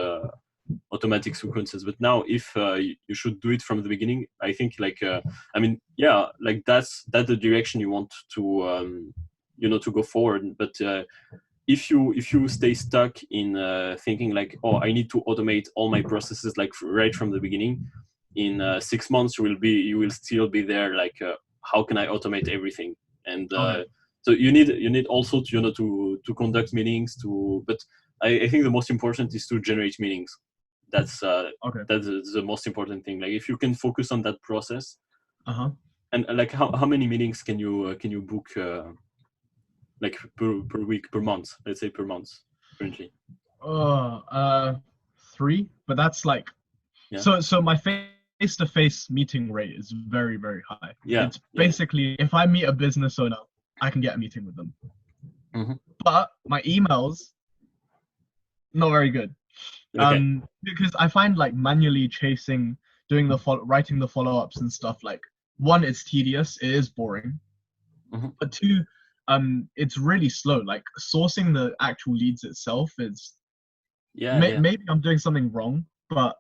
Speaker 1: automatic sequences. But now if you should do it from the beginning, I think like I mean, yeah, like that's the direction you want to to go forward. But if you stay stuck in thinking like, oh, I need to automate all my processes like right from the beginning, in 6 months you will still be there like how can I automate everything? And so you need also to to conduct meetings, but I think the most important is to generate meetings. That's that's the most important thing. Like if you can focus on that process, and like how many meetings can you book like per week, per month? Let's say per month currently.
Speaker 2: Oh, 3, but that's like
Speaker 1: Yeah.
Speaker 2: so my face-to-face meeting rate is very, very high.
Speaker 1: Yeah.
Speaker 2: It's basically if I meet a business owner, I can get a meeting with them.
Speaker 1: Mm-hmm.
Speaker 2: But my emails, not very good.
Speaker 1: Okay.
Speaker 2: Because I find like manually chasing, writing the follow-ups and stuff, like, one, it's tedious, it is boring.
Speaker 1: Mm-hmm.
Speaker 2: But two, it's really slow. Like sourcing the actual leads itself is maybe I'm doing something wrong, but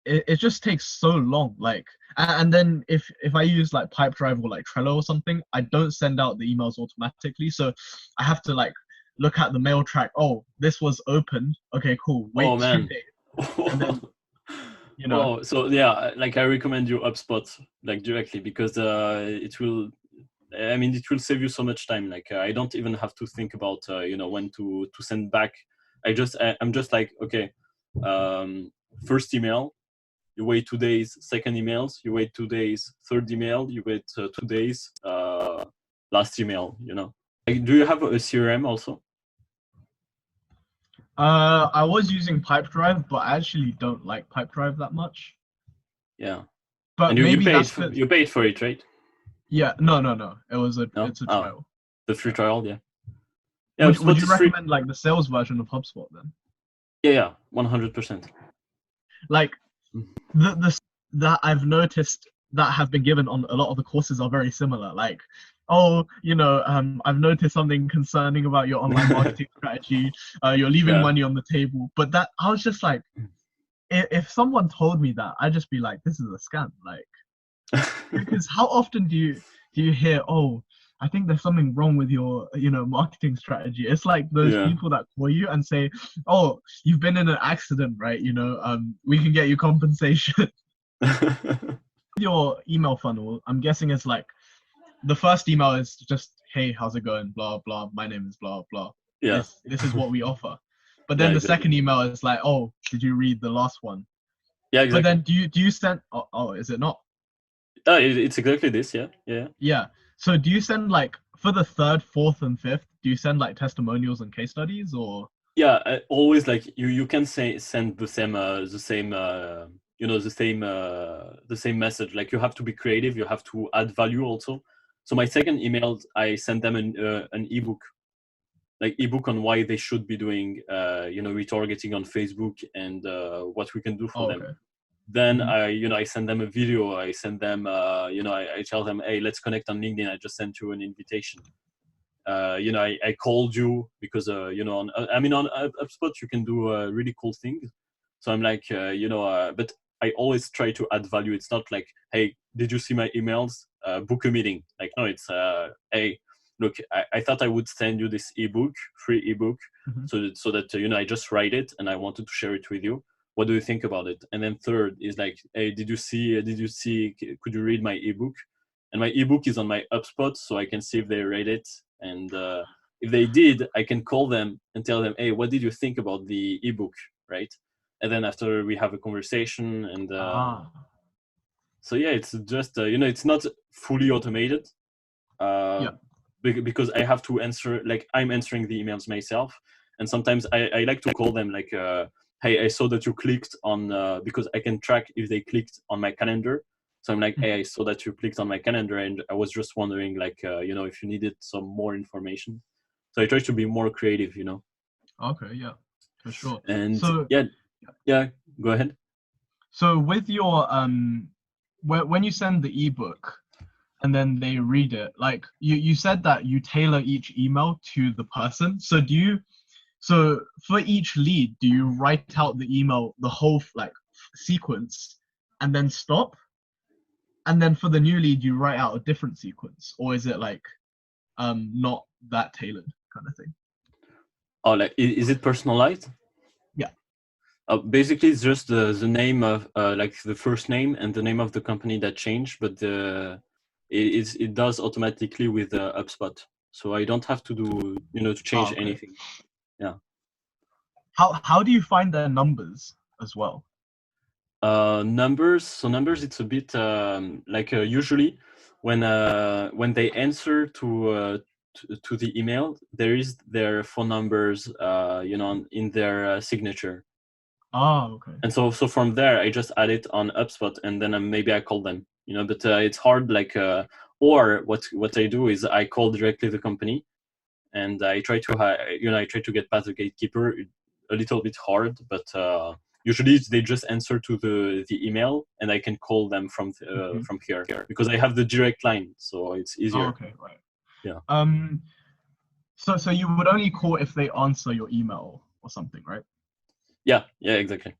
Speaker 2: it just takes so long. Like, and then if I use like Pipedrive or like Trello or something, I don't send out the emails automatically, so I have to like look at the mail track. Oh, this was opened. Okay, cool. Wait
Speaker 1: Oh
Speaker 2: 2
Speaker 1: man.
Speaker 2: days, and then
Speaker 1: Wow. So yeah, like I recommend you HubSpot like directly because it will. I mean, it will save you so much time. Like I don't even have to think about when to send back. I'm just like, okay, first email, you wait 2 days. Second emails, you wait 2 days. Third email, you wait 2 days. Last email, Like, do you have a CRM also?
Speaker 2: I was using Pipedrive, but I actually don't like Pipedrive that much.
Speaker 1: Yeah.
Speaker 2: But
Speaker 1: And you
Speaker 2: maybe
Speaker 1: paid
Speaker 2: that's the
Speaker 1: you paid for it, right?
Speaker 2: yeah. No. It's
Speaker 1: No.
Speaker 2: a trial.
Speaker 1: The free
Speaker 2: Yeah.
Speaker 1: trial, yeah. Yeah,
Speaker 2: Would
Speaker 1: HubSpot
Speaker 2: you
Speaker 1: is free.
Speaker 2: recommend like the sales version of HubSpot then?
Speaker 1: Yeah, 100%.
Speaker 2: Like the that I've noticed that have been given on a lot of the courses are very similar. Like, oh, I've noticed something concerning about your online marketing strategy. You're leaving
Speaker 1: Yeah.
Speaker 2: money on the table. But that I was just like, if someone told me that, I'd just be like, this is a scam. Like, because how often do you hear, oh, I think there's something wrong with your marketing strategy? It's like those
Speaker 1: Yeah.
Speaker 2: people that call you and say, oh, you've been in an accident, right? We can get you compensation. Your email funnel, I'm guessing it's like the first email is just, hey, how's it going, blah blah, my name is blah blah,
Speaker 1: Yeah.
Speaker 2: this is what we offer. But
Speaker 1: Yeah,
Speaker 2: then the
Speaker 1: exactly.
Speaker 2: second email is like, oh, did you read the last one?
Speaker 1: Yeah, exactly.
Speaker 2: But then do you send, oh, is it not?
Speaker 1: It's exactly this, yeah.
Speaker 2: Yeah. So do you send like for the third, fourth, and fifth? Do you send like testimonials and case studies, or?
Speaker 1: Yeah, always like you can send the same the same message. Like you have to be creative, you have to add value also. So my second email, I sent them an ebook, like ebook on why they should be doing retargeting on Facebook and what we can do for them.
Speaker 2: Okay.
Speaker 1: Then I send them a video. I send them I tell them, hey, let's connect on LinkedIn. I just sent you an invitation. I called you because on HubSpot you can do really cool things. So I'm like, but I always try to add value. It's not like, hey, did you see my emails? Book a meeting. Like, no, it's hey, look, I thought I would send you this free ebook, so that I just write it and I wanted to share it with you. What do you think about it? And then third is like, hey, did you see? Could you read my ebook? And my ebook is on my HubSpot, so I can see if they read it. And if they did, I can call them and tell them, hey, what did you think about the ebook, right? And then after we have a conversation, and so yeah, it's just it's not fully automated,
Speaker 2: Yeah.
Speaker 1: because I have to answer, like I'm answering the emails myself, and sometimes I like to call them like, hey, I saw that you clicked on, because I can track if they clicked on my calendar. So I'm like, hey, I saw that you clicked on my calendar, and I was just wondering, like, if you needed some more information. So I try to be more creative,
Speaker 2: Okay. Yeah. For sure.
Speaker 1: And
Speaker 2: So
Speaker 1: yeah, go ahead.
Speaker 2: So with your when you send the ebook and then they read it, like you said that you tailor each email to the person. So for each lead, do you write out the email, the whole like sequence, and then stop? And then for the new lead, you write out a different sequence, or is it like not that tailored kind of thing?
Speaker 1: Oh, like, is it personalized?
Speaker 2: Yeah.
Speaker 1: Basically, it's just the name of like the first name and the name of the company that changed, but it does automatically with HubSpot, so I don't have to do to change
Speaker 2: Okay.
Speaker 1: anything. Yeah.
Speaker 2: How do you find their numbers as well?
Speaker 1: Numbers. So numbers, it's a bit like usually when they answer to to the email, there is their phone numbers, in their signature.
Speaker 2: Oh, okay.
Speaker 1: And so from there, I just add it on HubSpot, and then maybe I call them. But it's hard. Or what I do is I call directly the company, and I try to get past the gatekeeper. A little bit hard, but usually they just answer to the email, and I can call them from here because I have the direct line, so it's easier.
Speaker 2: Oh, okay, right.
Speaker 1: Yeah.
Speaker 2: So you would only call if they answer your email or something, right?
Speaker 1: Yeah, exactly.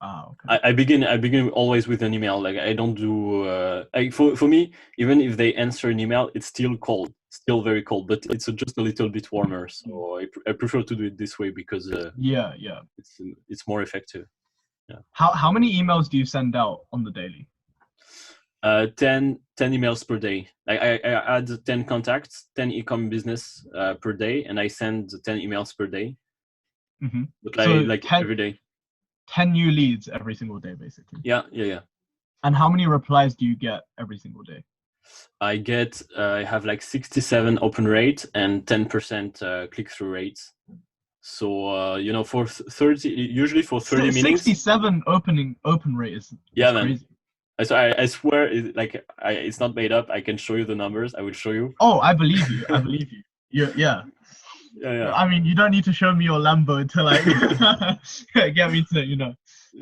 Speaker 2: Okay.
Speaker 1: I begin always with an email. Like I don't do for me, even if they answer an email, it's still cold, still very cold, but it's just a little bit warmer. So I prefer to do it this way because
Speaker 2: yeah,
Speaker 1: it's more effective. Yeah.
Speaker 2: How many emails do you send out on the daily?
Speaker 1: 10 emails per day. I add 10 contacts, 10 e-com business per day, and I send 10 emails per day.
Speaker 2: Mm-hmm.
Speaker 1: But
Speaker 2: so
Speaker 1: every day.
Speaker 2: 10 new leads every single day, basically.
Speaker 1: Yeah.
Speaker 2: And how many replies do you get every single day?
Speaker 1: I have like 67 open rate and 10% click-through rates. So for 30, usually for 30 meetings.
Speaker 2: 67 open rate is crazy.
Speaker 1: I swear, it's not made up. I can show you the numbers. I will show you.
Speaker 2: Oh, I believe you. Yeah.
Speaker 1: Yeah.
Speaker 2: I mean, you don't need to show me your Lambo to get me to, be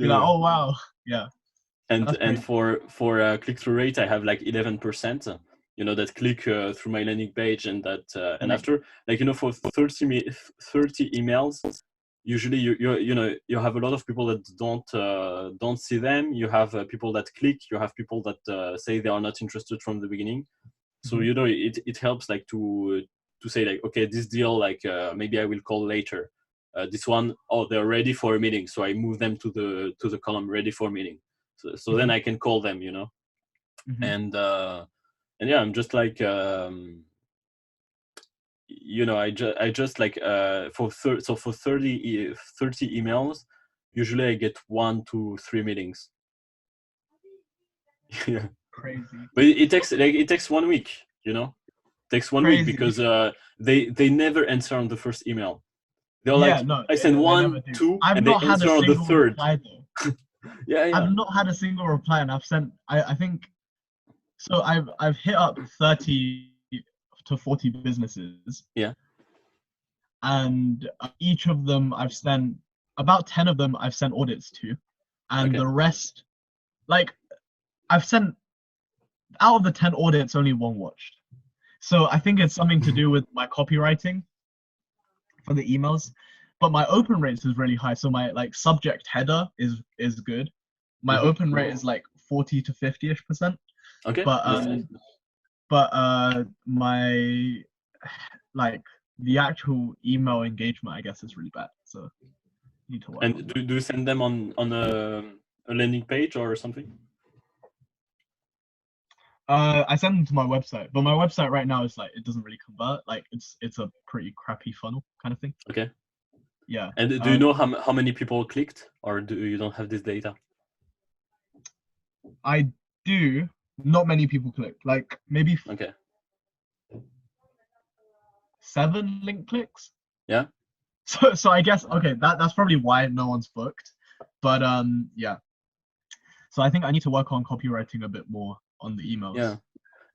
Speaker 2: like, oh wow, yeah.
Speaker 1: And for click-through rate, I have like 11%. That click through my landing page, and that and after, for 30 emails, usually you have a lot of people that don't see them. You have people that click. You have people that say they are not interested from the beginning. So it helps to say okay, this deal maybe I will call later. This one, they're ready for a meeting, so I move them to the column ready for a meeting. So then I can call them, and yeah, I'm just I just for 30 emails, usually I get 1 to 3 meetings. Yeah,
Speaker 2: crazy.
Speaker 1: But it takes 1 week, It takes 1 week because they never answer on the first email. They're I send 1, 2, and they answer on the third. Yeah.
Speaker 2: I've not had a single reply, and I've sent. I think. So I've hit up 30 to 40 businesses.
Speaker 1: Yeah.
Speaker 2: And each of them I've sent about 10 of them I've sent audits to, and the rest, I've sent out of the 10 audits, only 1 watched. So I think it's something to do with my copywriting for the emails, but my open rates is really high. So my subject header is good. My open rate is 40 to 50-ish%.
Speaker 1: Okay.
Speaker 2: But my the actual email engagement, I guess, is really bad. So you need to work.
Speaker 1: And do you send them on a landing page or something?
Speaker 2: I send them to my website, but my website right now is it doesn't really convert. It's a pretty crappy funnel kind of thing.
Speaker 1: Okay.
Speaker 2: Yeah.
Speaker 1: And do you know how many people clicked, or do you don't have this data?
Speaker 2: I do. Not many people clicked. Maybe
Speaker 1: okay.
Speaker 2: 7 link clicks.
Speaker 1: Yeah.
Speaker 2: So I guess that's probably why no one's booked. But yeah. So I think I need to work on copywriting a bit more on the emails.
Speaker 1: Yeah.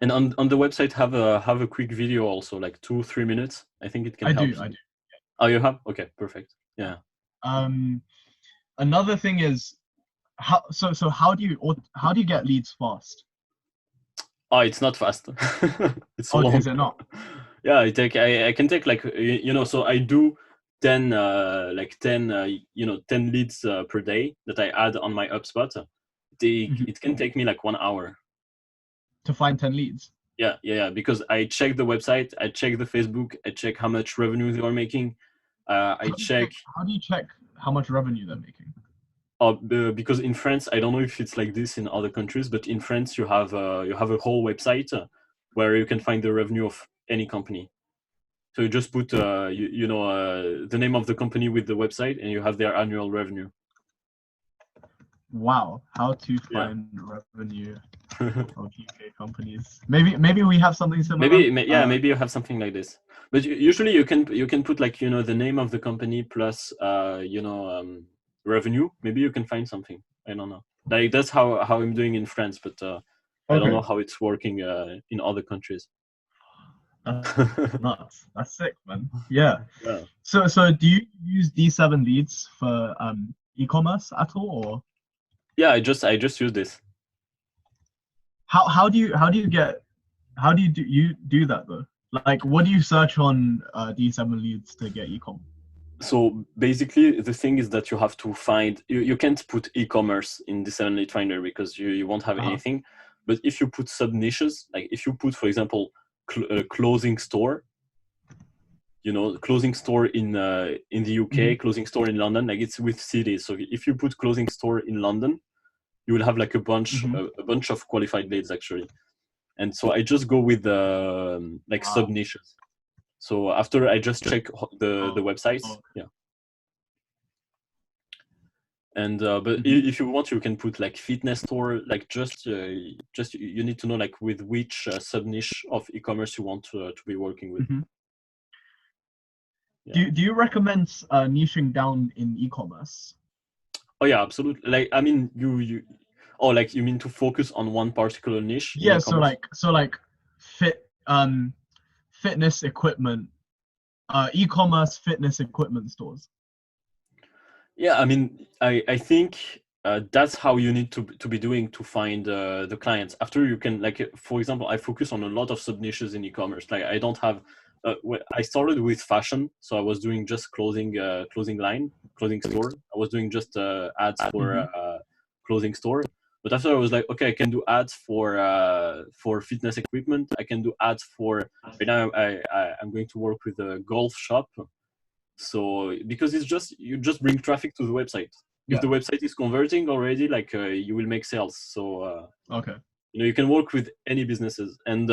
Speaker 1: And on the website have a quick video also, 2-3 minutes. I think it can help.
Speaker 2: I do.
Speaker 1: Oh, you have? Okay, perfect. Yeah.
Speaker 2: Another thing is how do you get leads fast?
Speaker 1: Oh, it's not fast. It's so long.
Speaker 2: Is it not?
Speaker 1: Yeah, I can take so I do 10 10 leads per day that I add on my HubSpot. It can take me 1 hour
Speaker 2: to find 10 leads.
Speaker 1: Yeah, because I check the website, I check the Facebook, I check how much revenue they are making. How do
Speaker 2: you check how much revenue they're making?
Speaker 1: Because in France, I don't know if it's like this in other countries, but in France you have a whole website where you can find the revenue of any company. So you just put the name of the company with the website, and you have their annual revenue.
Speaker 2: Wow, how to
Speaker 1: Yeah.
Speaker 2: find revenue of UK companies. Maybe we have something similar.
Speaker 1: Maybe you have something like this. But usually you can put like the name of the company plus revenue. Maybe you can find something. I don't know. Like that's how I'm doing in France, but I don't know how it's working in other countries.
Speaker 2: Nuts. That's sick, man. Yeah.
Speaker 1: Yeah.
Speaker 2: So do you use D7 Leads for e-commerce at all, or
Speaker 1: Yeah, I just use this.
Speaker 2: how do you do that though? Like, what do you search on D7 Leads to get e-com?
Speaker 1: So basically, the thing is that you have to find. You can't put e-commerce in D7 Lead Finder because you won't have anything. But if you put sub niches, like if you put, for example, clothing store, clothing store in the UK, clothing store in London, like it's with cities. So if you put clothing store in London, you will have like a bunch of qualified leads actually. And so I just go with like sub niches. So after I just check the websites, yeah. And but if you want, you can put like fitness store, like just you need to know like with which sub niche of e-commerce you want to be working with.
Speaker 2: Yeah. Do you recommend niching down in e-commerce?
Speaker 1: Oh yeah, absolutely. Like I mean, you like you mean to focus on one particular niche?
Speaker 2: Yeah. So like fitness equipment, e-commerce fitness equipment stores.
Speaker 1: Yeah, I mean, I think that's how you need to be doing to find the clients. After you can, like, for example, I focus on a lot of sub niches in e-commerce. Like I don't have. I started with fashion, so I was doing just clothing store. I was doing just ads for clothing store. But after I was like, okay, I can do ads for fitness equipment. I can do ads for. Right now, I'm going to work with a golf shop. So because you just bring traffic to the website. If the website is converting already, like you will make sales. So you can work with any businesses, and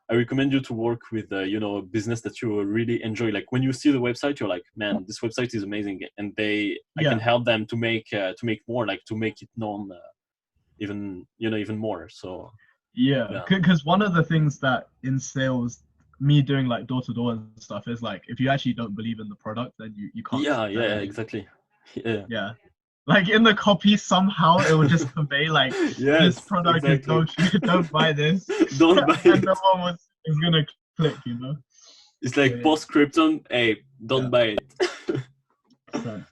Speaker 1: I recommend you to work with a business that you really enjoy. Like when you see the website, you're like, man, this website is amazing, and I can help them to make more, like to make it known even more. So
Speaker 2: because one of the things that in sales, me doing like door-to-door and stuff, is like if you actually don't believe in the product, then you can't
Speaker 1: exactly.
Speaker 2: Like in the copy somehow it will just convey like this product exactly. Don't buy this.
Speaker 1: Don't buy
Speaker 2: and no one is gonna click,
Speaker 1: It's like postscriptum, hey, don't buy it.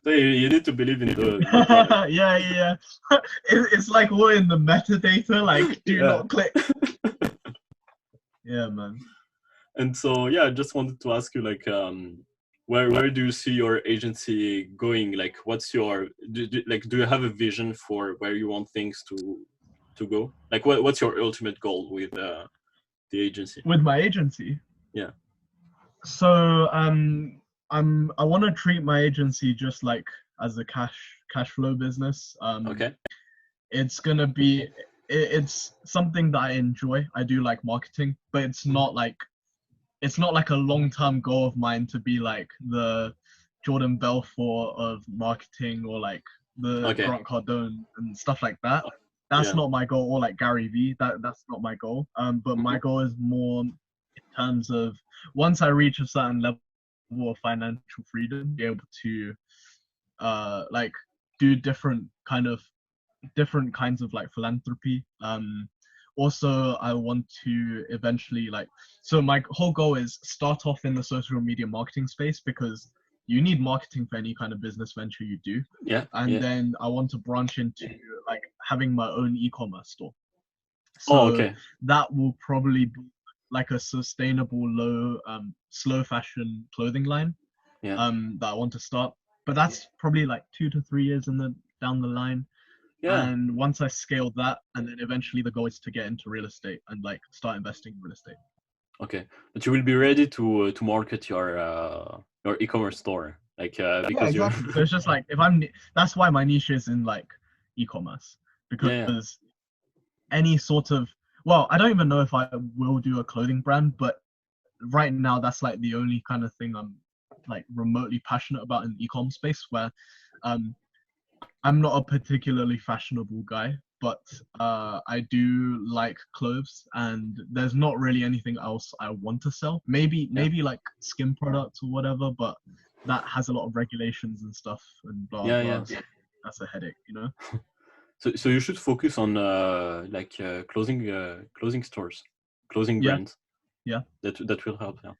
Speaker 1: So you need to believe in the product.
Speaker 2: yeah. It's like all in the metadata, like do not click. Yeah, man.
Speaker 1: And so I just wanted to ask you, like, where do you see your agency going? Like, what's your do you have a vision for where you want things to go? Like, what's your ultimate goal with the agency?
Speaker 2: With my agency?
Speaker 1: Yeah.
Speaker 2: So I want to treat my agency just like as a cash flow business.
Speaker 1: Okay.
Speaker 2: It's gonna be it's something that I enjoy. I do like marketing, but it's not like a long-term goal of mine to be like the Jordan Belfort of marketing or like the Grant Cardone and stuff like that. That's not my goal, or like Gary Vee. That's not my goal. But my goal is more in terms of once I reach a certain level of financial freedom, be able to like do different kinds of like philanthropy. Also, I want to eventually so my whole goal is start off in the social media marketing space, because you need marketing for any kind of business venture you do. And then I want to branch into like having my own e-commerce store. So that will probably be like a sustainable slow fashion clothing line that I want to start. But that's probably like 2 to 3 years down the line. And once I scale that, and then eventually the goal is to get into real estate and like start investing in real estate.
Speaker 1: Okay, but you will be ready to market your e-commerce store, like because
Speaker 2: exactly. So it's just like that's why my niche is in like e-commerce, because any sort of, well, I don't even know if I will do a clothing brand, but right now that's like the only kind of thing I'm like remotely passionate about in the e-com space, where I'm not a particularly fashionable guy, but I do like clothes, and there's not really anything else I want to sell.
Speaker 1: Yeah.
Speaker 2: Maybe like skin products or whatever, but that has a lot of regulations and stuff and blah
Speaker 1: Yeah,
Speaker 2: blah.
Speaker 1: yeah.
Speaker 2: So that's a headache, you know.
Speaker 1: So you should focus on clothing stores, clothing
Speaker 2: Yeah,
Speaker 1: brands.
Speaker 2: yeah.
Speaker 1: That will help. Yeah.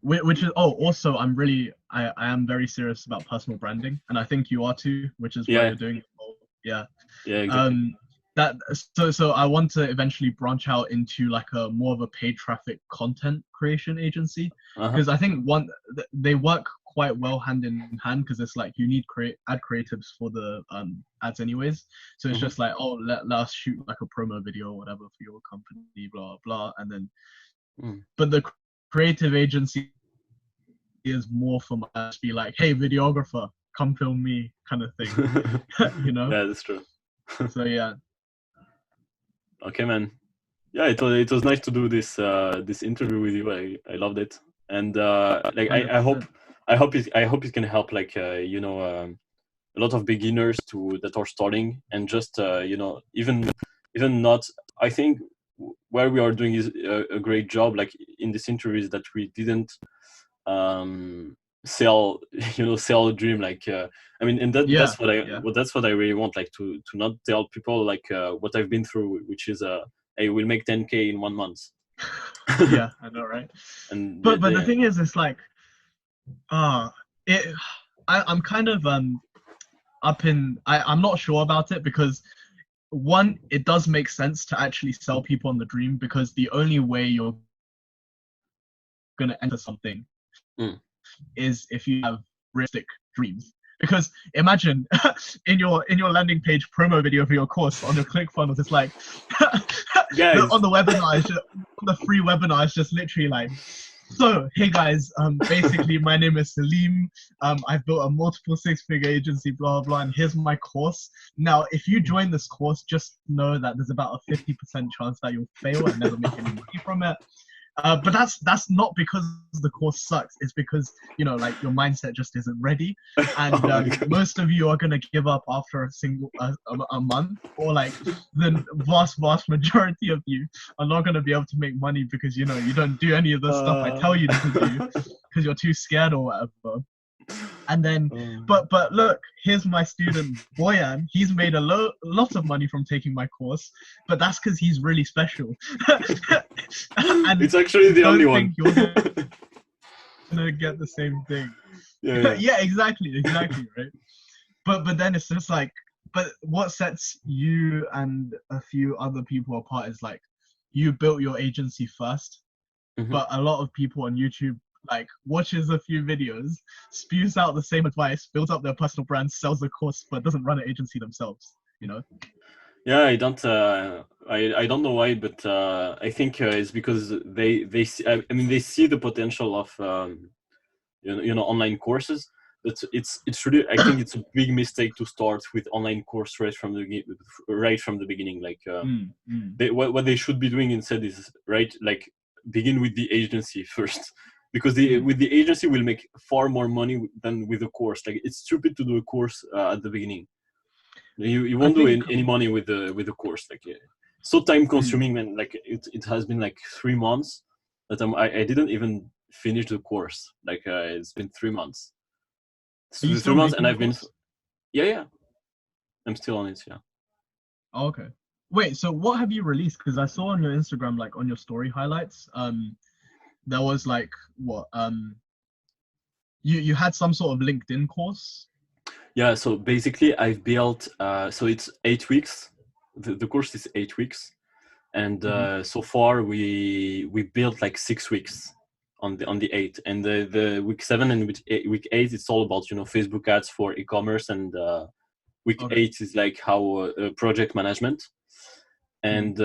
Speaker 2: Which is also I am very serious about personal branding, and I think you are too, which is why
Speaker 1: Yeah.
Speaker 2: you're doing it. Yeah.
Speaker 1: Yeah. Exactly.
Speaker 2: um that so I want to eventually branch out into like a more of a paid traffic content creation agency,
Speaker 1: Uh-huh.
Speaker 2: because I think they work quite well hand in hand, because it's like you need create ad creatives for the ads anyways. So it's
Speaker 1: Hmm.
Speaker 2: just like, oh, let us shoot like a promo video or whatever for your company, blah blah, and then
Speaker 1: Mm.
Speaker 2: but the creative agency is more for my to be like, hey, videographer, come film me kind of thing. You know.
Speaker 1: Yeah, that's true.
Speaker 2: So yeah.
Speaker 1: Okay, man. Yeah, it was nice to do this interview with you. I loved it, and like I hope it can help like a lot of beginners that are starting, and just even not. I think where we are doing is a great job. Like in this interview, is that we didn't sell sell a dream. Like I mean, and
Speaker 2: Yeah,
Speaker 1: that's what I really want. Like to not tell people like what I've been through, which is hey, we'll make 10K in 1 month.
Speaker 2: yeah, I know, right?
Speaker 1: And
Speaker 2: But the thing is, it's like, uh it. I'm kind of I'm not sure about it, because one, it does make sense to actually sell people on the dream, because the only way you're gonna enter something
Speaker 1: Mm.
Speaker 2: is if you have realistic dreams. Because imagine in your landing page promo video for your course on your ClickFunnels, it's like
Speaker 1: Guys,
Speaker 2: on the webinar, on the free webinar, it's just literally like, so hey guys, basically my name is Salim. I've built a multiple six-figure agency, blah blah, and here's my course. Now, if you join this course, just know that there's about a 50% chance that you'll fail and never make any money from it. But that's not because the course sucks. It's because, you know, like your mindset just isn't ready, and
Speaker 1: oh my God.
Speaker 2: most of you are gonna give up after a month, or like the vast majority of you are not gonna be able to make money, because you know you don't do any of the stuff I tell you to do, because you're too scared or whatever. And then, but look, here's my student Boyan. He's made a lot of money from taking my course, but that's because he's really special. And
Speaker 1: It's actually the only
Speaker 2: don't
Speaker 1: one.
Speaker 2: think you're gonna get the same thing.
Speaker 1: Yeah.
Speaker 2: Yeah, exactly, right. But then it's just like, but what sets you and a few other people apart is like, you built your agency first.
Speaker 1: Mhm.
Speaker 2: But a lot of people on YouTube like watches a few videos, spews out the same advice, builds up their personal brand, sells the course, but doesn't run an agency themselves. You know?
Speaker 1: Yeah, I don't know why, but I think it's because they see, I mean they see the potential of online courses. But it's really, I think it's a big mistake to start with online course right from the beginning. Like what they should be doing instead is like begin with the agency first, because with the agency will make far more money than with the course. Like it's stupid to do a course at the beginning. You won't do any money with the course. Like so time consuming, and like it has been like 3 months that I didn't even finish the course. Like it's been 3 months.
Speaker 2: Are you
Speaker 1: So
Speaker 2: still
Speaker 1: 3 months, and
Speaker 2: making the
Speaker 1: I've been
Speaker 2: course?
Speaker 1: yeah, I'm still on it. Yeah.
Speaker 2: Oh, okay. Wait, so what have you released? Because I saw on your Instagram, like on your story highlights, there was like what you had some sort of LinkedIn course.
Speaker 1: Yeah, so basically I've built so it's 8 weeks. The course is 8 weeks, and so far we built like 6 weeks on the 8, and the week 7 and week 8 it's all about Facebook ads for e-commerce, and week 8 is like how project management, and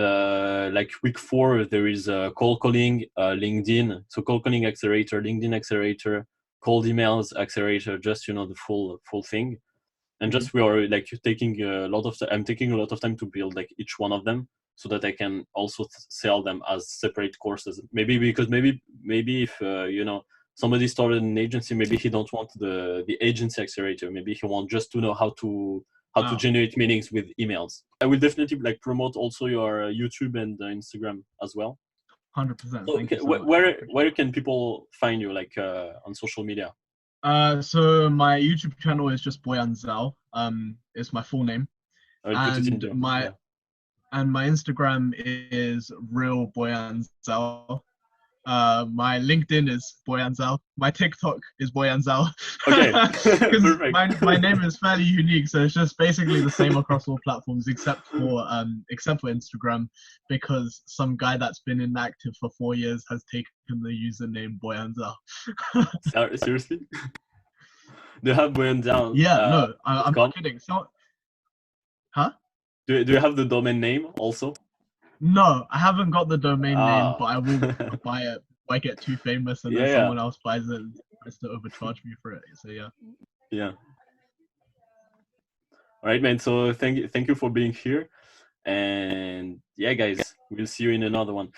Speaker 1: like week 4 there is cold calling, LinkedIn, so cold calling accelerator, LinkedIn accelerator, cold emails accelerator, just the full thing. And just we are like taking a lot of I'm taking a lot of time to build like each one of them, so that I can also sell them as separate courses. Maybe because maybe if somebody started an agency, maybe he don't want the agency accelerator. Maybe he want just to know how to generate meetings with emails. I will definitely like promote also your YouTube and Instagram as well.
Speaker 2: 100%.
Speaker 1: So,
Speaker 2: Thank you so much.
Speaker 1: where can people find you, like on social media?
Speaker 2: So my YouTube channel is just Boyan Zhao. It's my full name.
Speaker 1: I'll put it in there.
Speaker 2: And my Instagram is real Boyan Zhao. My LinkedIn is Boyan Zhao. My TikTok is Boyan Zhao.
Speaker 1: Okay, perfect.
Speaker 2: my name is fairly unique, so it's just basically the same across all platforms except for Instagram, because some guy that's been inactive for 4 years has taken the username Boyan Zhao.
Speaker 1: Seriously? Do you have Boyan Zhao?
Speaker 2: Yeah, no, I'm not kidding. So, huh?
Speaker 1: Do you have the domain name also?
Speaker 2: No, I haven't got the domain name, but I will buy it. If I get too famous and then someone else buys it and tries to overcharge me for it. So yeah.
Speaker 1: Yeah. All right, man. So thank you for being here. And yeah, guys, we'll see you in another one.